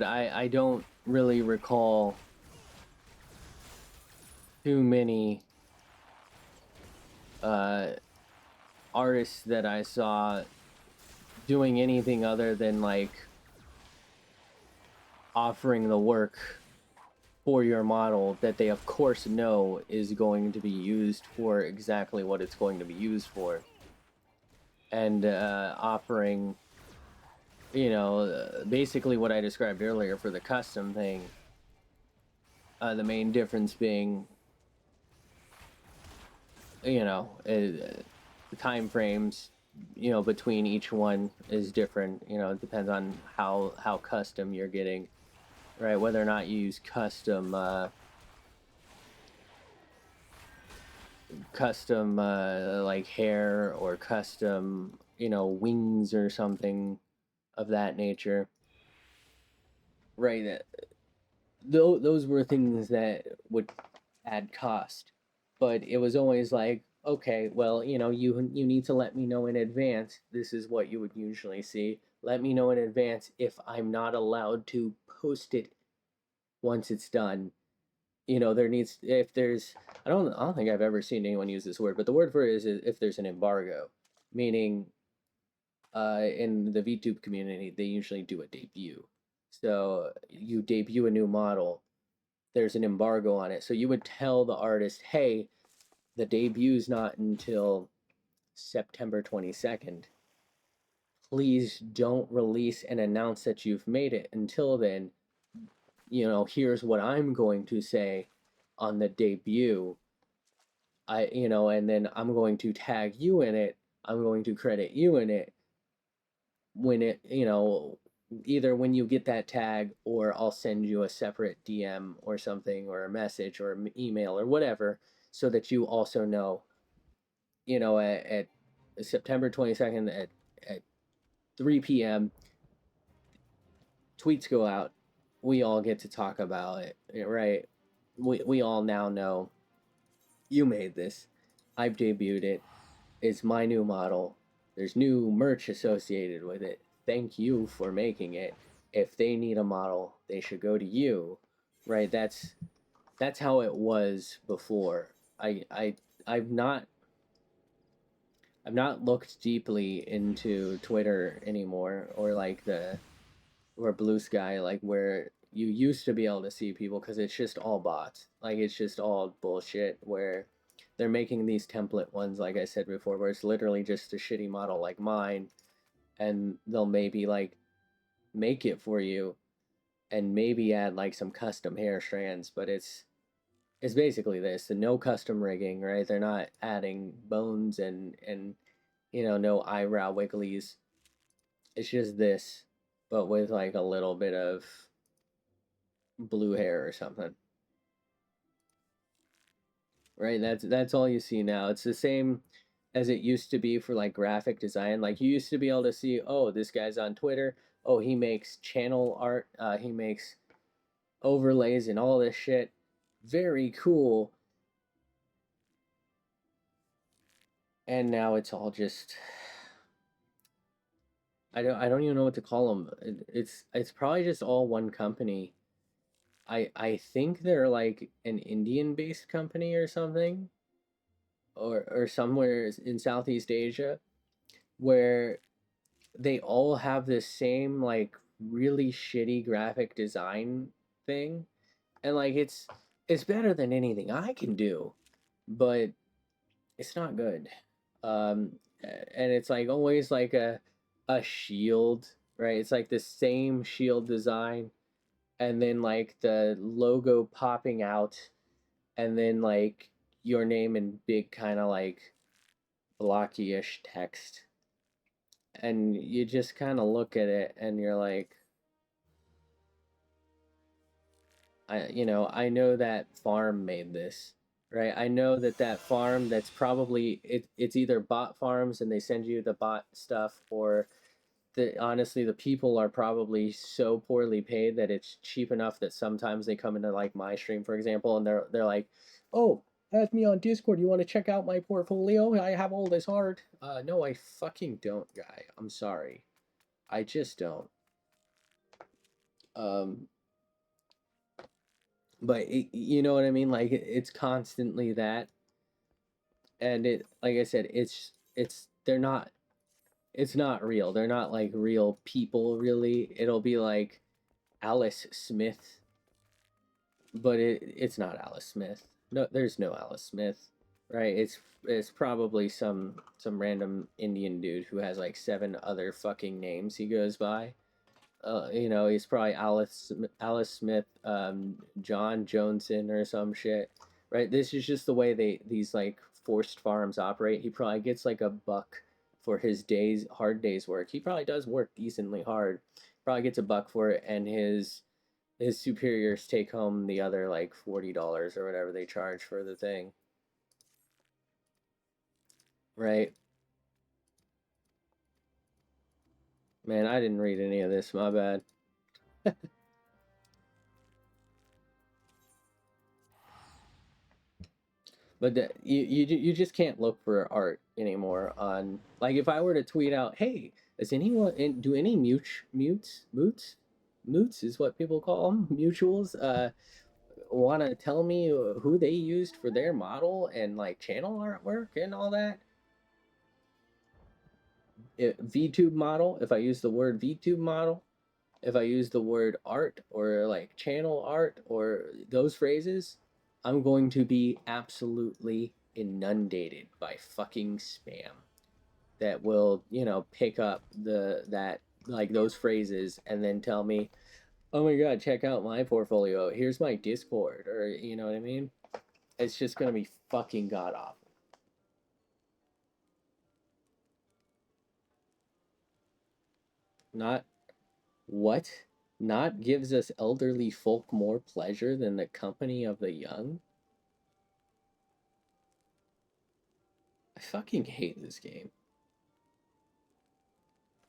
I don't really recall too many artists that I saw doing anything other than like offering the work for your model that they of course know is going to be used for exactly what it's going to be used for, and offering basically what I described earlier for the custom thing. The main difference being the time frames between each one is different. It depends on how custom you're getting, right? Whether or not you use custom custom like hair or custom, wings or something of that nature. Right. Those were things that would add cost, but it was always like, okay, well, you need to let me know in advance. This is what you would usually see. Let me know in advance if I'm not allowed to post it once it's done. There needs if there's I don't think I've ever seen anyone use this word, but the word for it is if there's an embargo, meaning in the VTube community they usually do a debut. So you debut a new model, there's an embargo on it. So you would tell the artist, hey, the debut's not until September 22nd. Please don't release and announce that you've made it until then. Here's what I'm going to say on the debut. And then I'm going to tag you in it. I'm going to credit you in it when either when you get that tag, or I'll send you a separate DM or something, or a message or an email or whatever, so that you also know, at September 22nd at 3 p.m., tweets go out. We all get to talk about it, right? We all now know you made this. I've debuted it. It's my new model. There's new merch associated with it. Thank you for making it. If they need a model, they should go to you, right? That's how it was before. I've not I've not looked deeply into Twitter anymore, or like or Blue Sky, like where you used to be able to see people, because it's just all bots. Like it's just all bullshit where they're making these template ones, like I said before, where it's literally just a shitty model like mine, and they'll maybe like make it for you and maybe add like some custom hair strands, but it's basically this, the no custom rigging, right? They're not adding bones and no eyebrow wigglies. It's just this, but with like a little bit of blue hair or something. Right? That's all you see now. It's the same as it used to be for like graphic design. Like you used to be able to see, oh, this guy's on Twitter. Oh, he makes channel art. He makes overlays and all this shit. Very cool. And now it's all just I don't even know what to call them. It's probably just all one company. I think they're like an Indian based company or something, or somewhere in Southeast Asia, where they all have this same like really shitty graphic design thing, and like it's better than anything I can do, but it's not good. Um, and it's like always like a shield, right? It's like the same shield design, and then like the logo popping out, and then like your name in big kind of like blocky-ish text, and you just kind of look at it and you're like, I know that farm made this, right? I know that farm, that's probably it's either bot farms and they send you the bot stuff, or honestly the people are probably so poorly paid that it's cheap enough that sometimes they come into like my stream, for example, and they're like, oh, add me on Discord. You want to check out my portfolio? I have all this art. No, I fucking don't, guy. I'm sorry. I just don't. Um, but you know what I mean? Like it's constantly that, and it, like I said, they're not. It's not real. They're not like real people, really. It'll be like Alice Smith, but it's not Alice Smith. No, there's no Alice Smith, right? It's probably some random Indian dude who has like seven other fucking names he goes by. He's probably Alice Smith, John Joneson or some shit, right? This is just the way these like forced farms operate. He probably gets like a buck for his hard days work. He probably does work decently hard. Probably gets a buck for it, and his superiors take home the other like $40 or whatever they charge for the thing. Right. Man, I didn't read any of this, my bad. But you just can't look for art anymore on, like, if I were to tweet out, hey, does anyone do any mutes is what people call them, mutuals, want to tell me who they used for their model and like channel artwork and all that. VTube model, if I use the word VTube model, if I use the word art or like channel art or those phrases, I'm going to be absolutely inundated by fucking spam that will, pick up that like those phrases and then tell me, "Oh my god, check out my portfolio. Here's my Discord," or you know what I mean? It's just going to be fucking god awful. Not what? Not gives us elderly folk more pleasure than the company of the young? I fucking hate this game.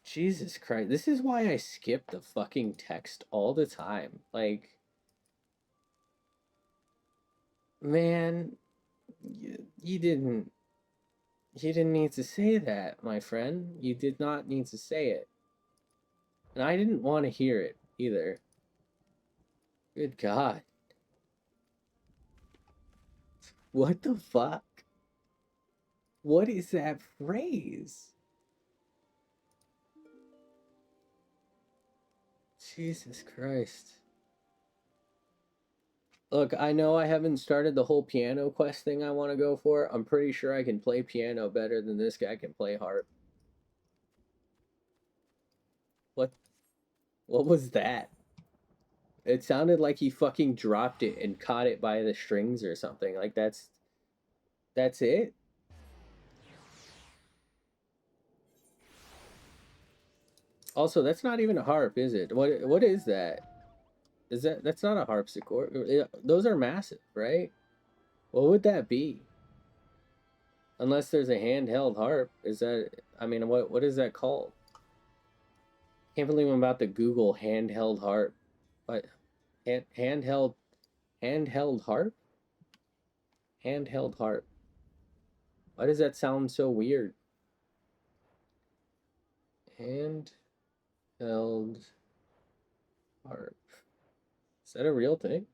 Jesus Christ. This is why I skip the fucking text all the time. Like, man, you didn't need to say that, my friend. You did not need to say it. And I didn't want to hear it either. Good God. What the fuck? What is that phrase? Jesus Christ. Look, I know I haven't started the whole piano quest thing I want to go for. I'm pretty sure I can play piano better than this guy can play harp. What what was that? It sounded like he fucking dropped it and caught it by the strings or something. Like that's it? Also, that's not even a harp, is it? What is that? That's not a harpsichord. Those are massive, right? What would that be? Unless there's a handheld harp. Is that, I mean, what is that called? Can't believe I'm about to Google handheld harp. What? Handheld handheld harp? Handheld harp. Why does that sound so weird? Handheld harp. Is that a real thing?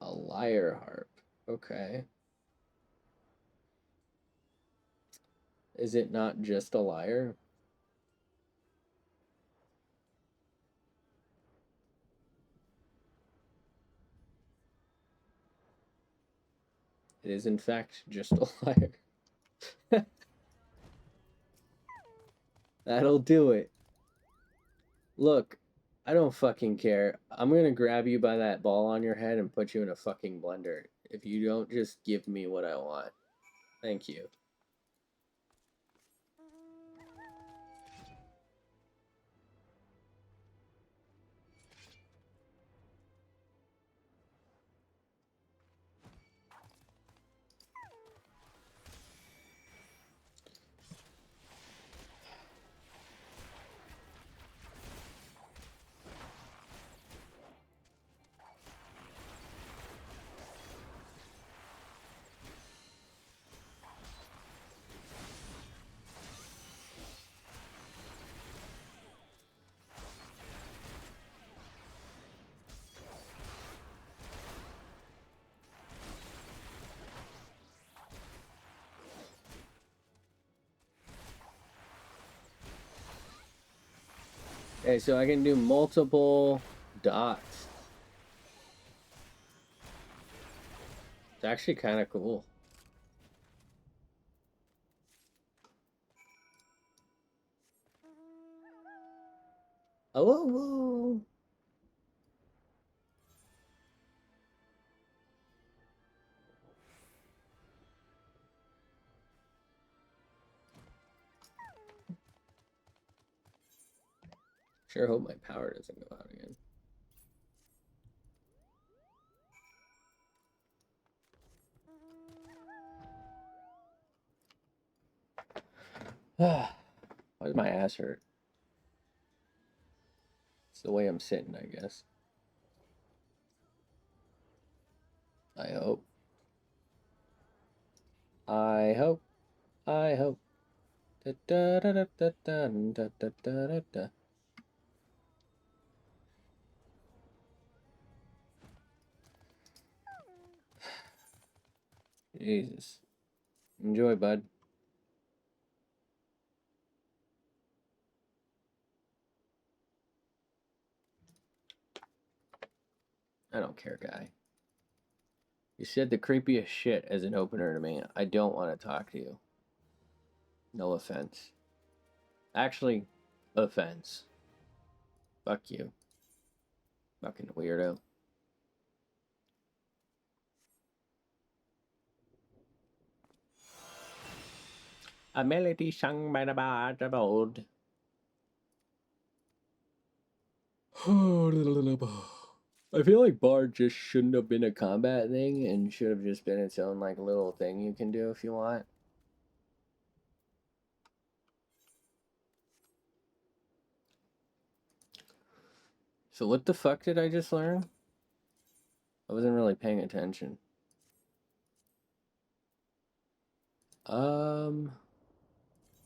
A lyre harp. Okay. Is it not just a lyre? It is in fact just a lyre. That'll do it. Look, I don't fucking care. I'm gonna grab you by that ball on your head and put you in a fucking blender if you don't just give me what I want. Thank you. Okay, so I can do multiple dots. It's actually kind of cool. Oh, whoa, whoa. Sure hope my power doesn't go out again. Why does my ass hurt? It's the way I'm sitting, I guess. I hope. I hope. I hope. Da, da, da, da, da, da, da, da, da, da. Jesus. Enjoy, bud. I don't care, guy. You said the creepiest shit as an opener to me. I don't want to talk to you. No offense. Actually, offense. Fuck you. Fucking weirdo. A melody sung by the bard of old. I feel like bard just shouldn't have been a combat thing and should have just been its own like little thing you can do if you want. So what the fuck did I just learn? I wasn't really paying attention.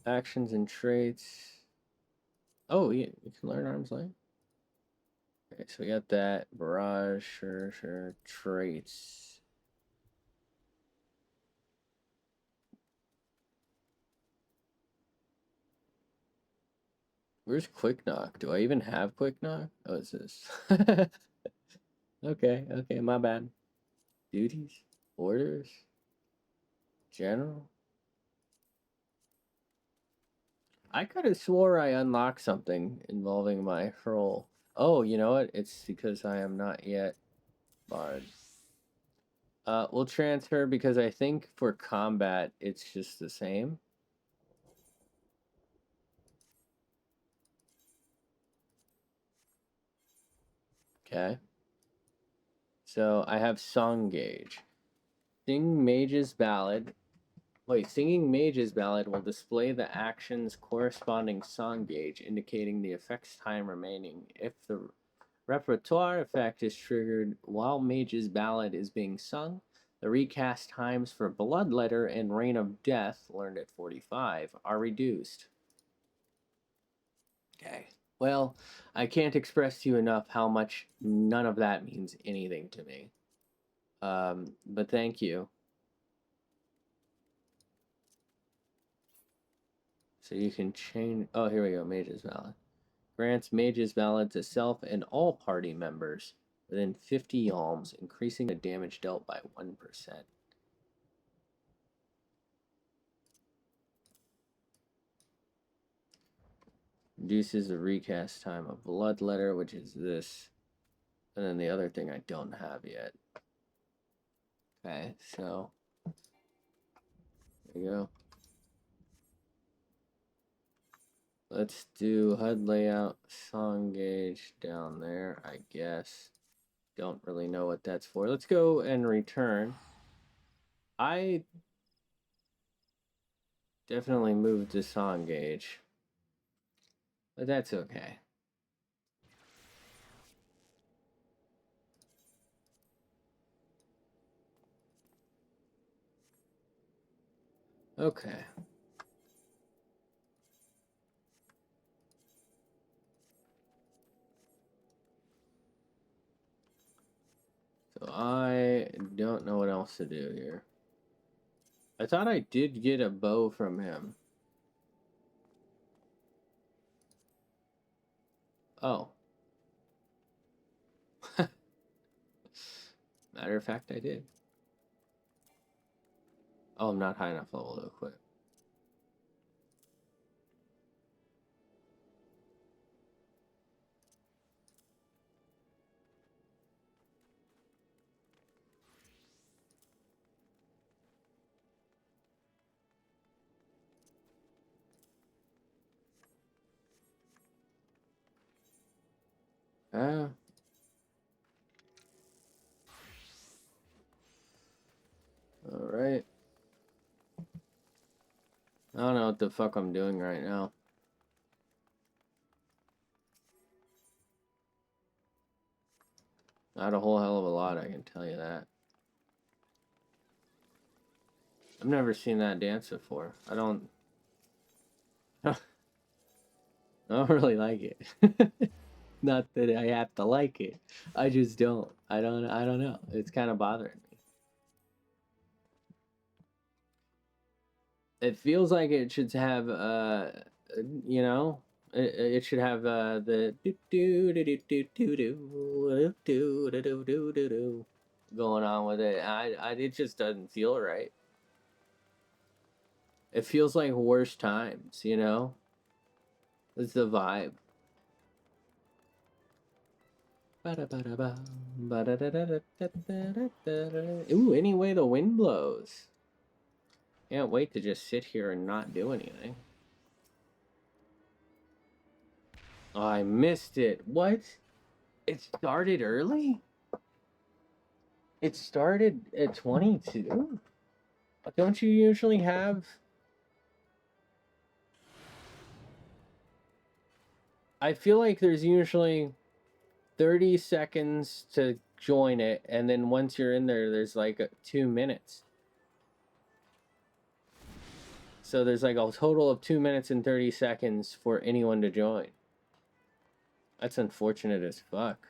Actions and traits. Oh, yeah, you can learn arm's length. Okay, so we got that. Barrage, sure. Traits. Where's quick knock? Do I even have quick knock? Oh, it's this. Okay, my bad. Duties? Orders? General? I could have swore I unlocked something involving my hurl. Oh, you know what? It's because I am not yet bard. We'll transfer because I think for combat it's just the same. Okay. So I have song gauge. Sing Mage's Ballad. Wait, singing Mage's Ballad will display the action's corresponding song gauge, indicating the effect's time remaining. If the repertoire effect is triggered while Mage's Ballad is being sung, the recast times for Bloodletter and Reign of Death, learned at 45, are reduced. Okay. Well, I can't express to you enough how much none of that means anything to me. But thank you. So you can change. Oh, here we go. Mage's Ballad. Grants Mage's Ballad to self and all party members within 50 alms, increasing the damage dealt by 1%. Reduces the recast time of Bloodletter, which is this. And then the other thing I don't have yet. Okay, so there you go. Let's do HUD layout, song gauge down there, I guess. Don't really know what that's for. Let's go and return. I definitely moved the song gauge, but that's okay. Okay. So I don't know what else to do here. I thought I did get a bow from him. Oh. Matter of fact, I did. Oh, I'm not high enough level to equip. Ah. Alright. I don't know, what the fuck I'm doing right now. Not a whole hell of a lot, I can tell you that. I've never seen that dance before. I don't really like it. Not that I have to like it. I just don't. I don't know. It's kind of bothering me. It feels like it should have you know, it should have the do do do do do do do do do do do do do going on with it. It just doesn't feel right. It feels like worse times, you know? It's the vibe. Ooh, any way the wind blows. Can't wait to just sit here and not do anything. Oh, I missed it. What? It started early? It started at 22? Don't you usually have... I feel like there's usually 30 seconds to join it, and then once you're in there, there's like 2 minutes. So there's like a total of 2 minutes and 30 seconds for anyone to join. That's unfortunate as fuck.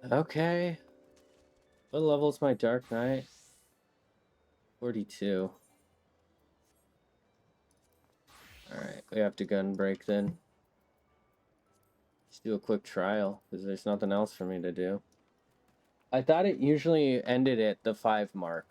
Okay. What level's my Dark Knight? 42. Alright, we have to gun break then. Let's do a quick trial, because there's nothing else for me to do. I thought it usually ended at the 5 mark.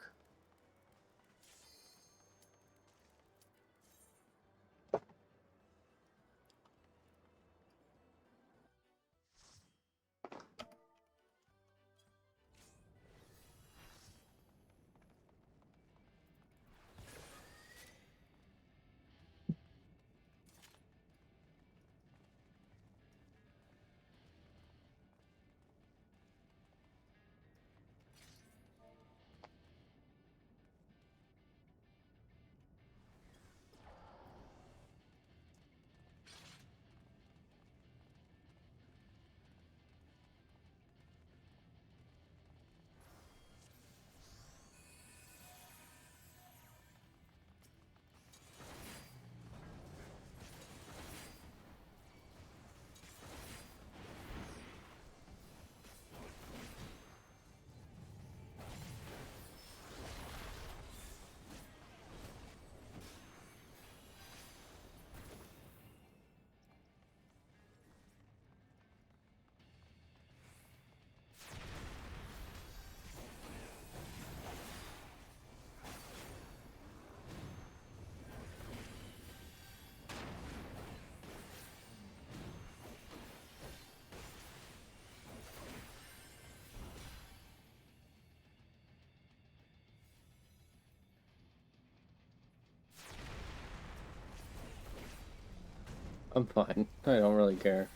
I'm fine. I don't really care.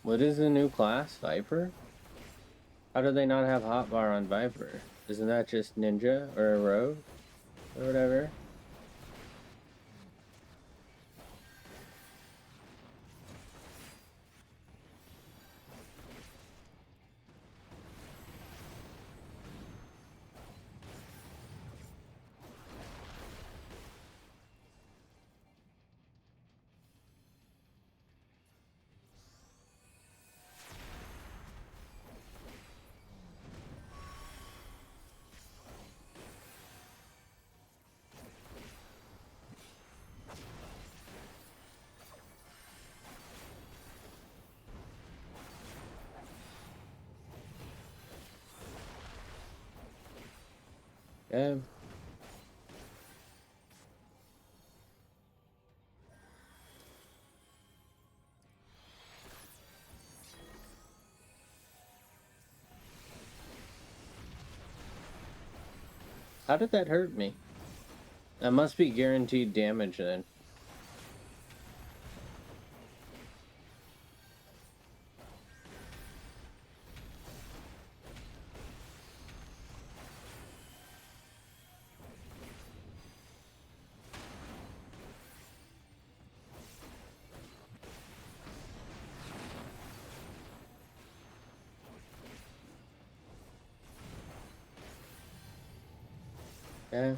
What is the new class? Viper? How do they not have hotbar on Viper? Isn't that just ninja or a rogue? Or whatever? Yeah. How did that hurt me? That must be guaranteed damage then. Yeah.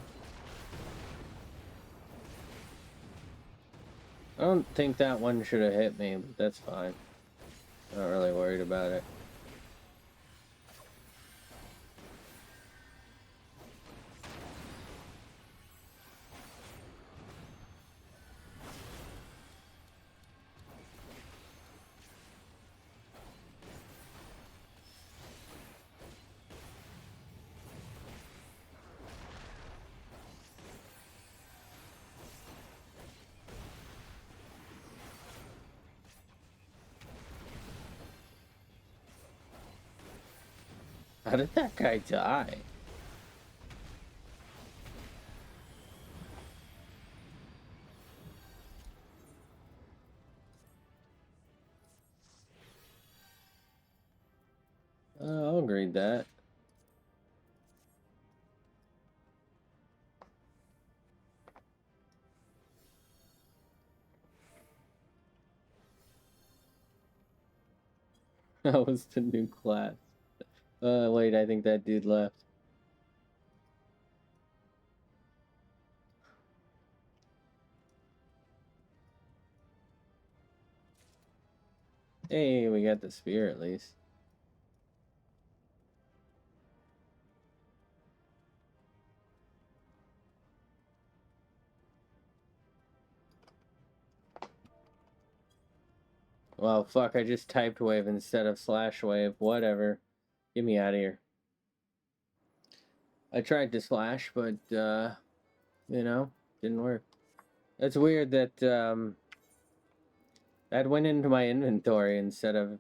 I don't think that one should have hit me, but that's fine. Not really worried about it. How did that guy die? I'll agree that. That was the new class. Wait, I think that dude left. Hey, we got the spear at least. Well, fuck, I just typed wave instead of slash wave. Whatever. Get me out of here. I tried to slash, but, you know, didn't work. It's weird that, that went into my inventory instead of,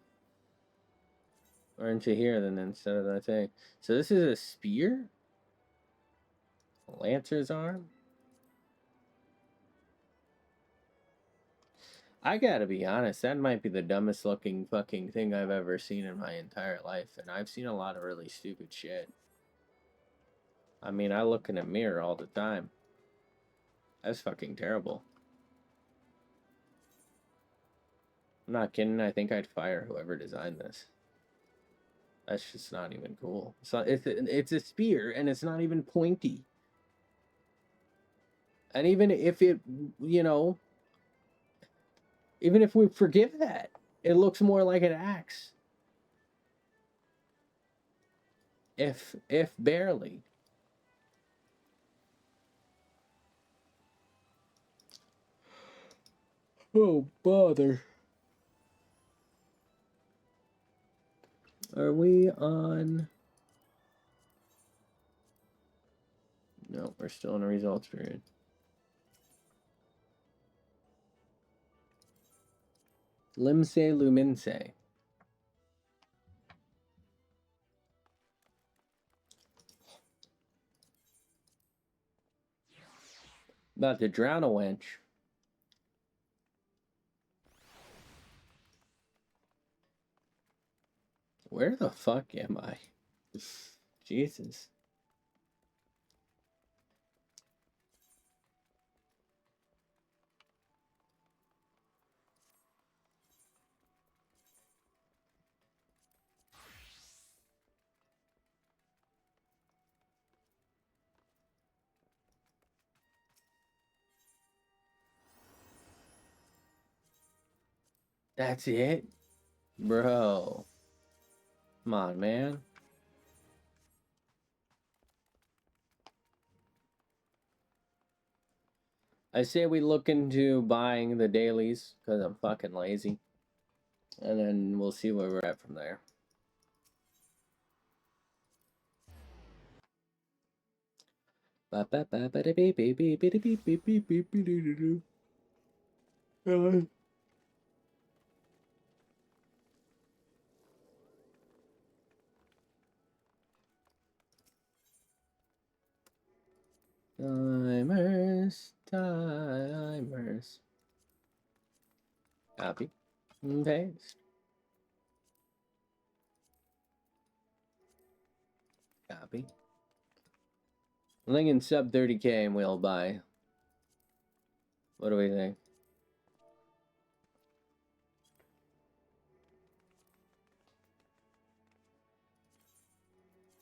or into here then instead of that thing. So this is a spear? Lancer's arm? I gotta be honest, that might be the dumbest looking fucking thing I've ever seen in my entire life, and I've seen a lot of really stupid shit. I mean, I look in a mirror all the time. That's fucking terrible. I'm not kidding, I think I'd fire whoever designed this. That's just not even cool. So it's a spear, and it's not even pointy. And even if it, you know, even if we forgive that, it looks more like an axe. If barely. Oh, bother. Are we on? No, we're still in a results period. Limse Luminse. About to drown a wench. Where the fuck am I? Jesus. That's it? Bro. Come on, man. I say we look into buying the dailies because I'm fucking lazy. And then we'll see where we're at from there. Timers. Copy. And paste. Copy. I'm thinking sub 30k and we'll buy. What do we think?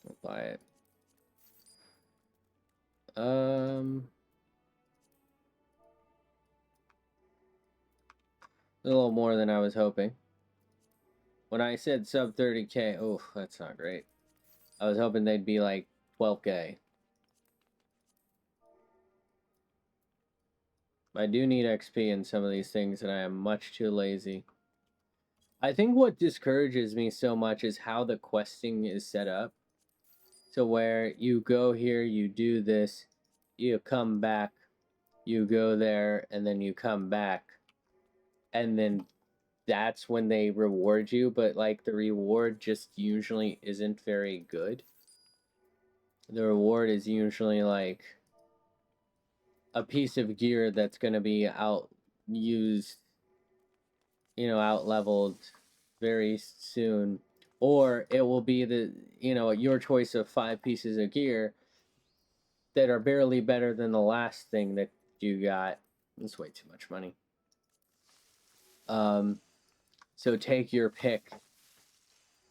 We'll buy it. A little more than I was hoping. When I said sub 30k, oh, that's not great. I was hoping they'd be like 12k. I do need XP in some of these things, and I am much too lazy. I think what discourages me so much is how the questing is set up. So where you go here, you do this, you come back, you go there, and then you come back. And then that's when they reward you, but like the reward just usually isn't very good. The reward is usually like a piece of gear that's going to be out used, out leveled very soon, or it will be your choice of 5 pieces of gear that are barely better than the last thing that you got. It's way too much money. So take your pick.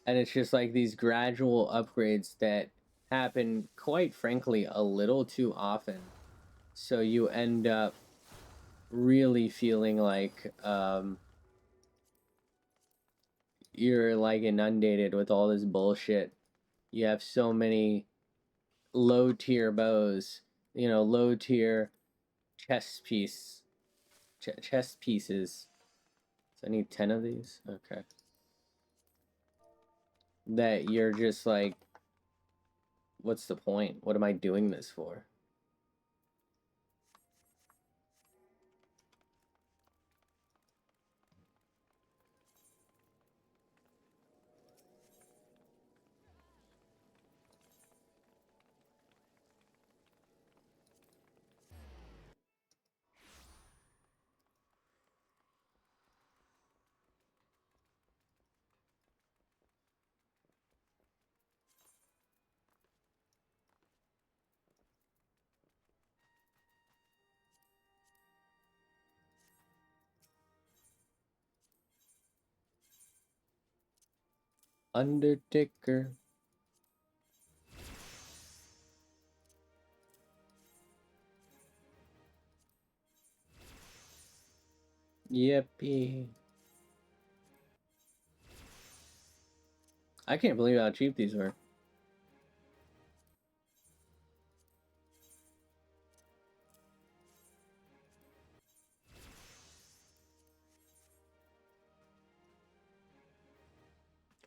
And it's just like these gradual upgrades that happen, quite frankly, a little too often. So you end up really feeling like you're like inundated with all this bullshit. You have so many low tier bows, low tier chest pieces. So I need 10 of these. Okay. That you're just like, what's the point? What am I doing this for? Undertaker. Yippee. I can't believe how cheap these were.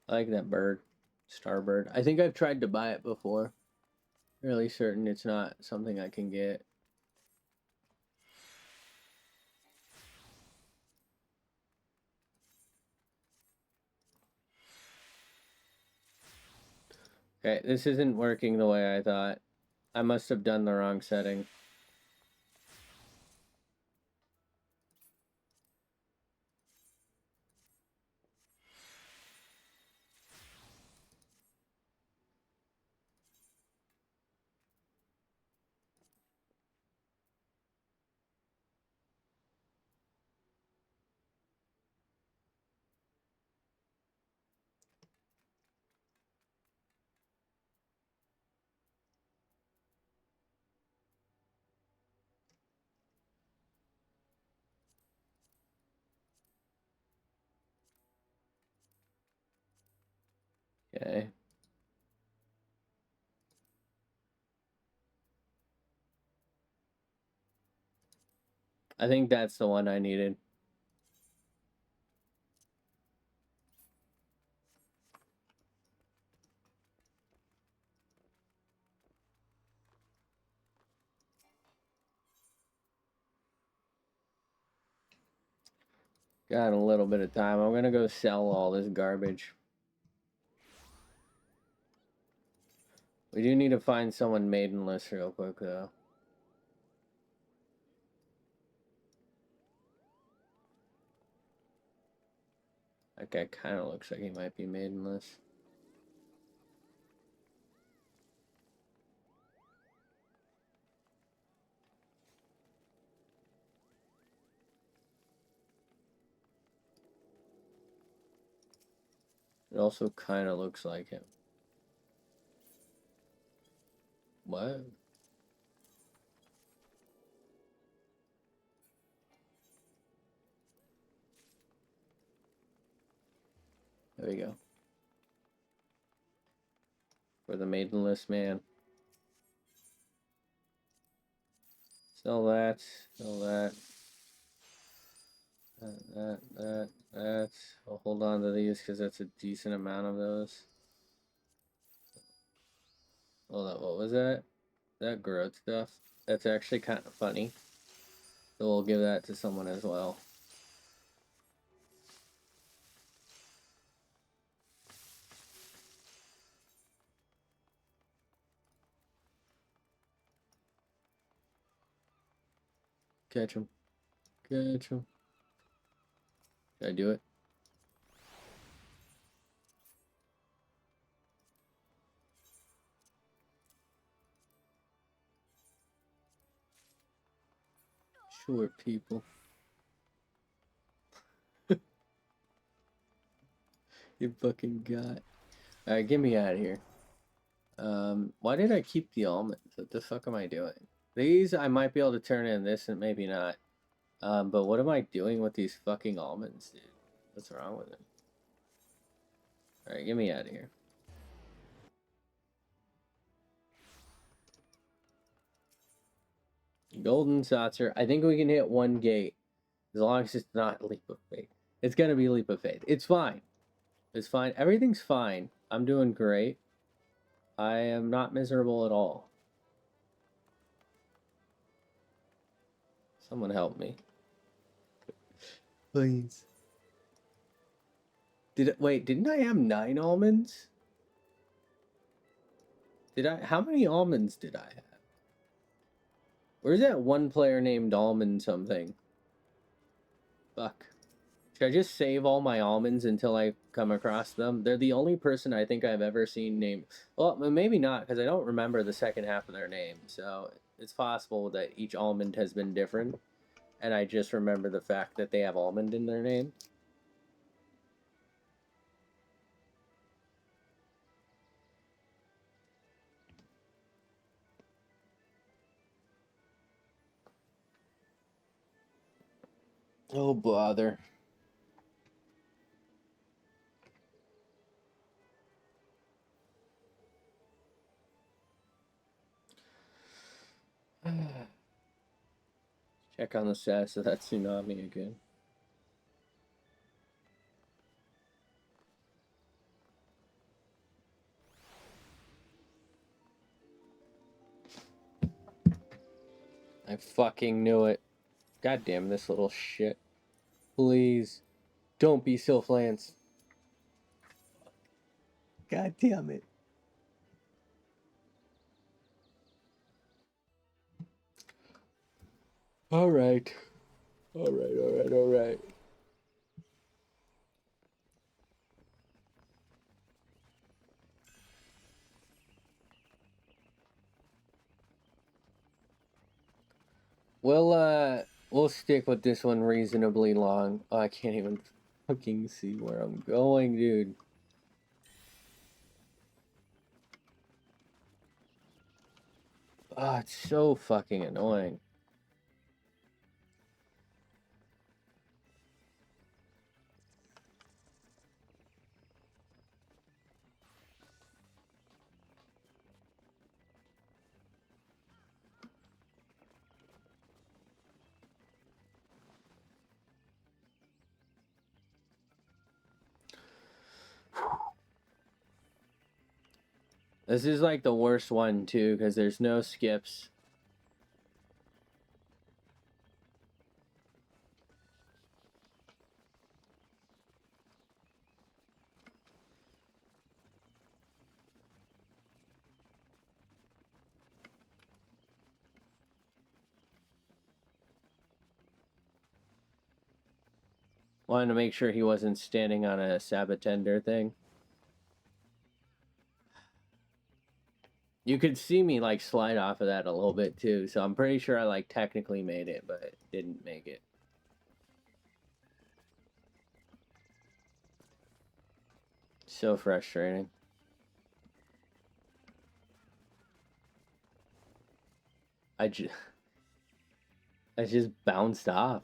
I like that bird. Starbird. I think I've tried to buy it before. Really certain it's not something I can get. Okay, this isn't working the way I thought. I must have done the wrong setting. Okay. I think that's the one I needed. Got a little bit of time. I'm gonna go sell all this garbage. We do need to find someone maidenless real quick, though. That guy kind of looks like he might be maidenless. It also kind of looks like him. What? There we go. For the maidenless man. Sell that. Sell that. That. I'll hold on to these because that's a decent amount of those. Hold on, what was that? That growth stuff? That's actually kind of funny. So we'll give that to someone as well. Catch him. Catch him. Did I do it? Sure, people. You fucking got. Alright, get me out of here. Why did I keep the almonds? What the fuck am I doing? These I might be able to turn in, this and maybe not. But what am I doing with these fucking almonds, dude? What's wrong with it? Alright, get me out of here. Golden saucer. I think we can hit one gate. As long as it's not leap of faith. It's gonna be leap of faith. It's fine. It's fine. Everything's fine. I'm doing great. I am not miserable at all. Someone help me. Please. Didn't I have 9 almonds? How many almonds did I have? Where's that one player named Almond something? Fuck. Should I just save all my almonds until I come across them? They're the only person I think I've ever seen named... Well, maybe not, because I don't remember the second half of their name. So it's possible that each almond has been different. And I just remember the fact that they have almond in their name. Oh, bother. Check on the status of that tsunami again. I fucking knew it. God damn this little shit. Please. Don't be Sylph Lance. God damn it. Alright. Alright. We'll stick with this one reasonably long. Oh, I can't even fucking see where I'm going, dude. Oh, it's so fucking annoying. This is like the worst one too, because there's no skips. Wanted to make sure he wasn't standing on a Sabatender thing. You could see me like slide off of that a little bit too, so I'm pretty sure I like technically made it, but didn't make it. So frustrating. I just bounced off.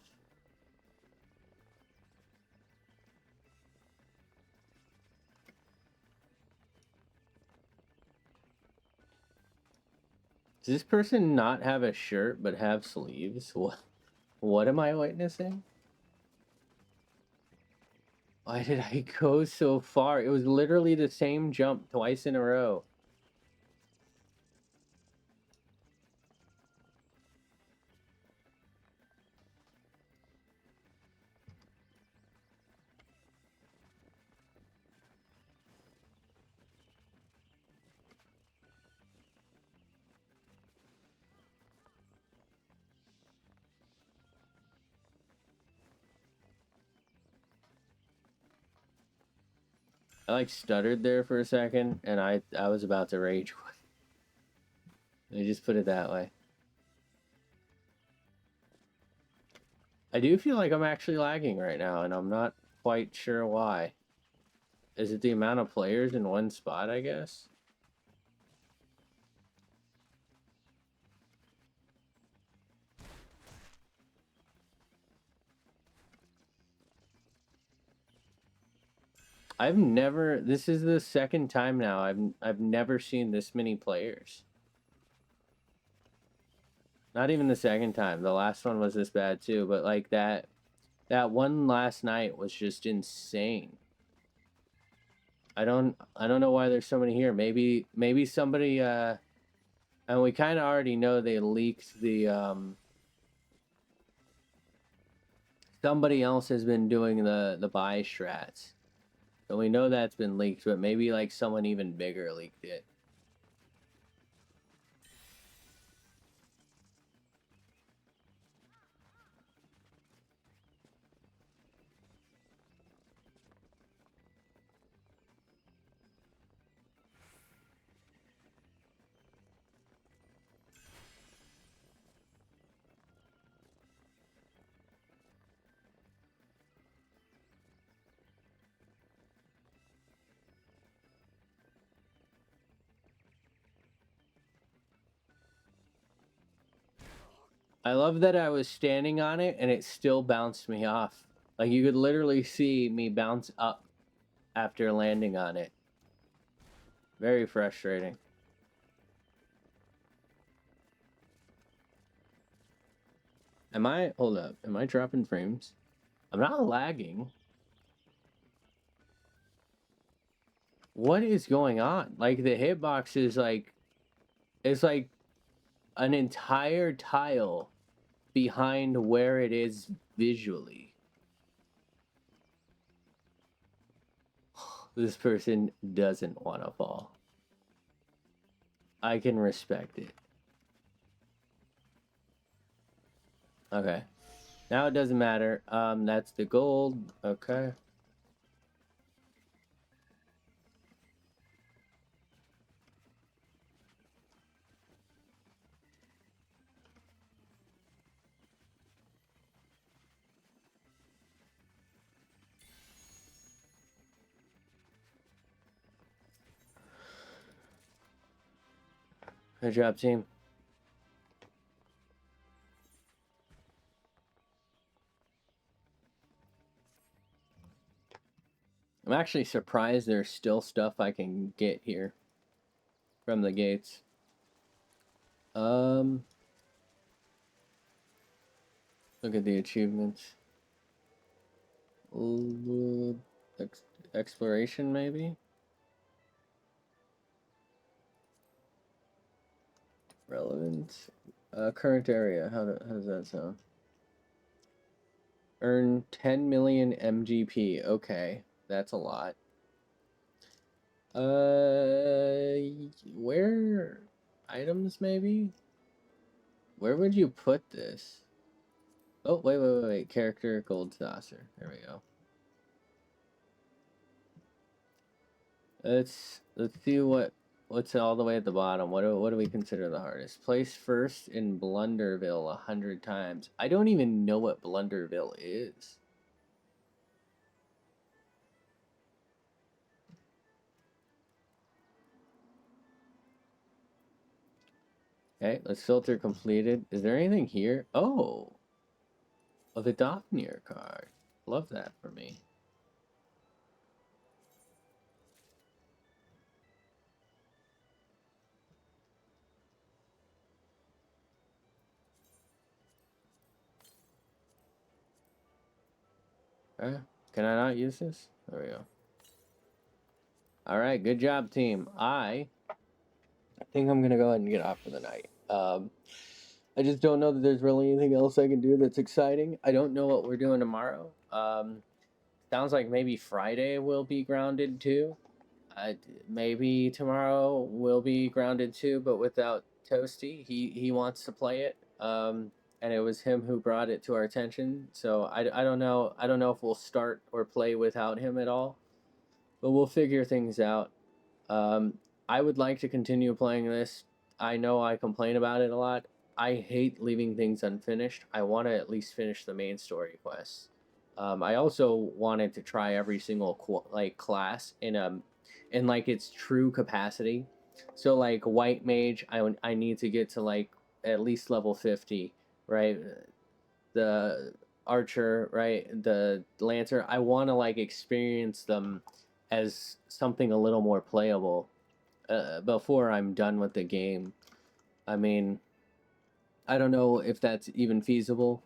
Does this person not have a shirt but have sleeves? What am I witnessing? Why did I go so far? It was literally the same jump twice in a row. I like stuttered there for a second, and I was about to rage quit. Let me just put it that way. I do feel like I'm actually lagging right now, and I'm not quite sure why. Is it the amount of players in one spot, I guess? This is the second time now I've never seen this many players. Not even the second time. The last one was this bad too, but like that one last night was just insane. I don't know why there's so many here. Maybe somebody and we kind of already know they leaked the somebody else has been doing the buy strats. So we know that's been leaked, but maybe like someone even bigger leaked it. I love that I was standing on it and it still bounced me off. Like you could literally see me bounce up after landing on it. Very frustrating. Hold up, am I dropping frames? I'm not lagging. What is going on? Like the hitbox is like, it's like an entire tile behind where it is visually. This person doesn't want to fall. I can respect it. Okay. Now it doesn't matter. That's the gold. Okay. Good job, team. I'm actually surprised there's still stuff I can get here from the gates. Look at the achievements. Exploration, maybe? Relevant. Current area. How does that sound? Earn 10 million MGP. Okay, that's a lot. Where items maybe? Where would you put this? Oh, wait. Character gold saucer. There we go. Let's see what's all the way at the bottom. What do we consider the hardest? Place first in Blunderville 100 times. I don't even know what Blunderville is. Okay, let's filter completed. Is there anything here? Oh, a Vidofnir card. Love that for me. Can I not use this? There we go. All right, good job, team. I think I'm gonna go ahead and get off for the night. I just don't know that there's really anything else I can do that's exciting. I don't know what we're doing tomorrow. Sounds like maybe Friday will be grounded too. Maybe tomorrow will be grounded too, but without Toasty. He wants to play it. And it was him who brought it to our attention. So I don't know. I don't know if we'll start or play without him at all, but we'll figure things out. Um, I would like to continue playing this. I know I complain about it a lot. I hate leaving things unfinished. I want to at least finish the main story quests. I also wanted to try every single class in like its true capacity. So like white mage, I need to get to like at least level 50, right? The archer, right? The lancer. I want to like experience them as something a little more playable before I'm done with the game. I mean, I don't know if that's even feasible.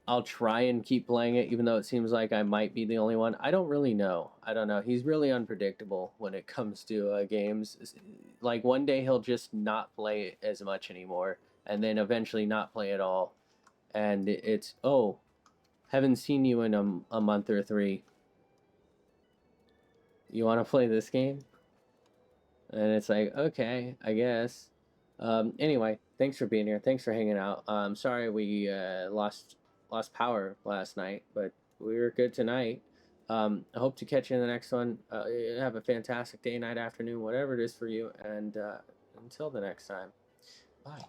I'll try and keep playing it, even though it seems like I might be the only one. I don't really know. I don't know. He's really unpredictable when it comes to games. Like one day he'll just not play as much anymore, and then eventually not play at all. And it's, oh, haven't seen you in a month or three. You want to play this game? And it's like, okay, I guess. Anyway, thanks for being here. Thanks for hanging out. Sorry we lost power last night, but we were good tonight. I hope to catch you in the next one. Have a fantastic day, night, afternoon, whatever it is for you. And until the next time, bye.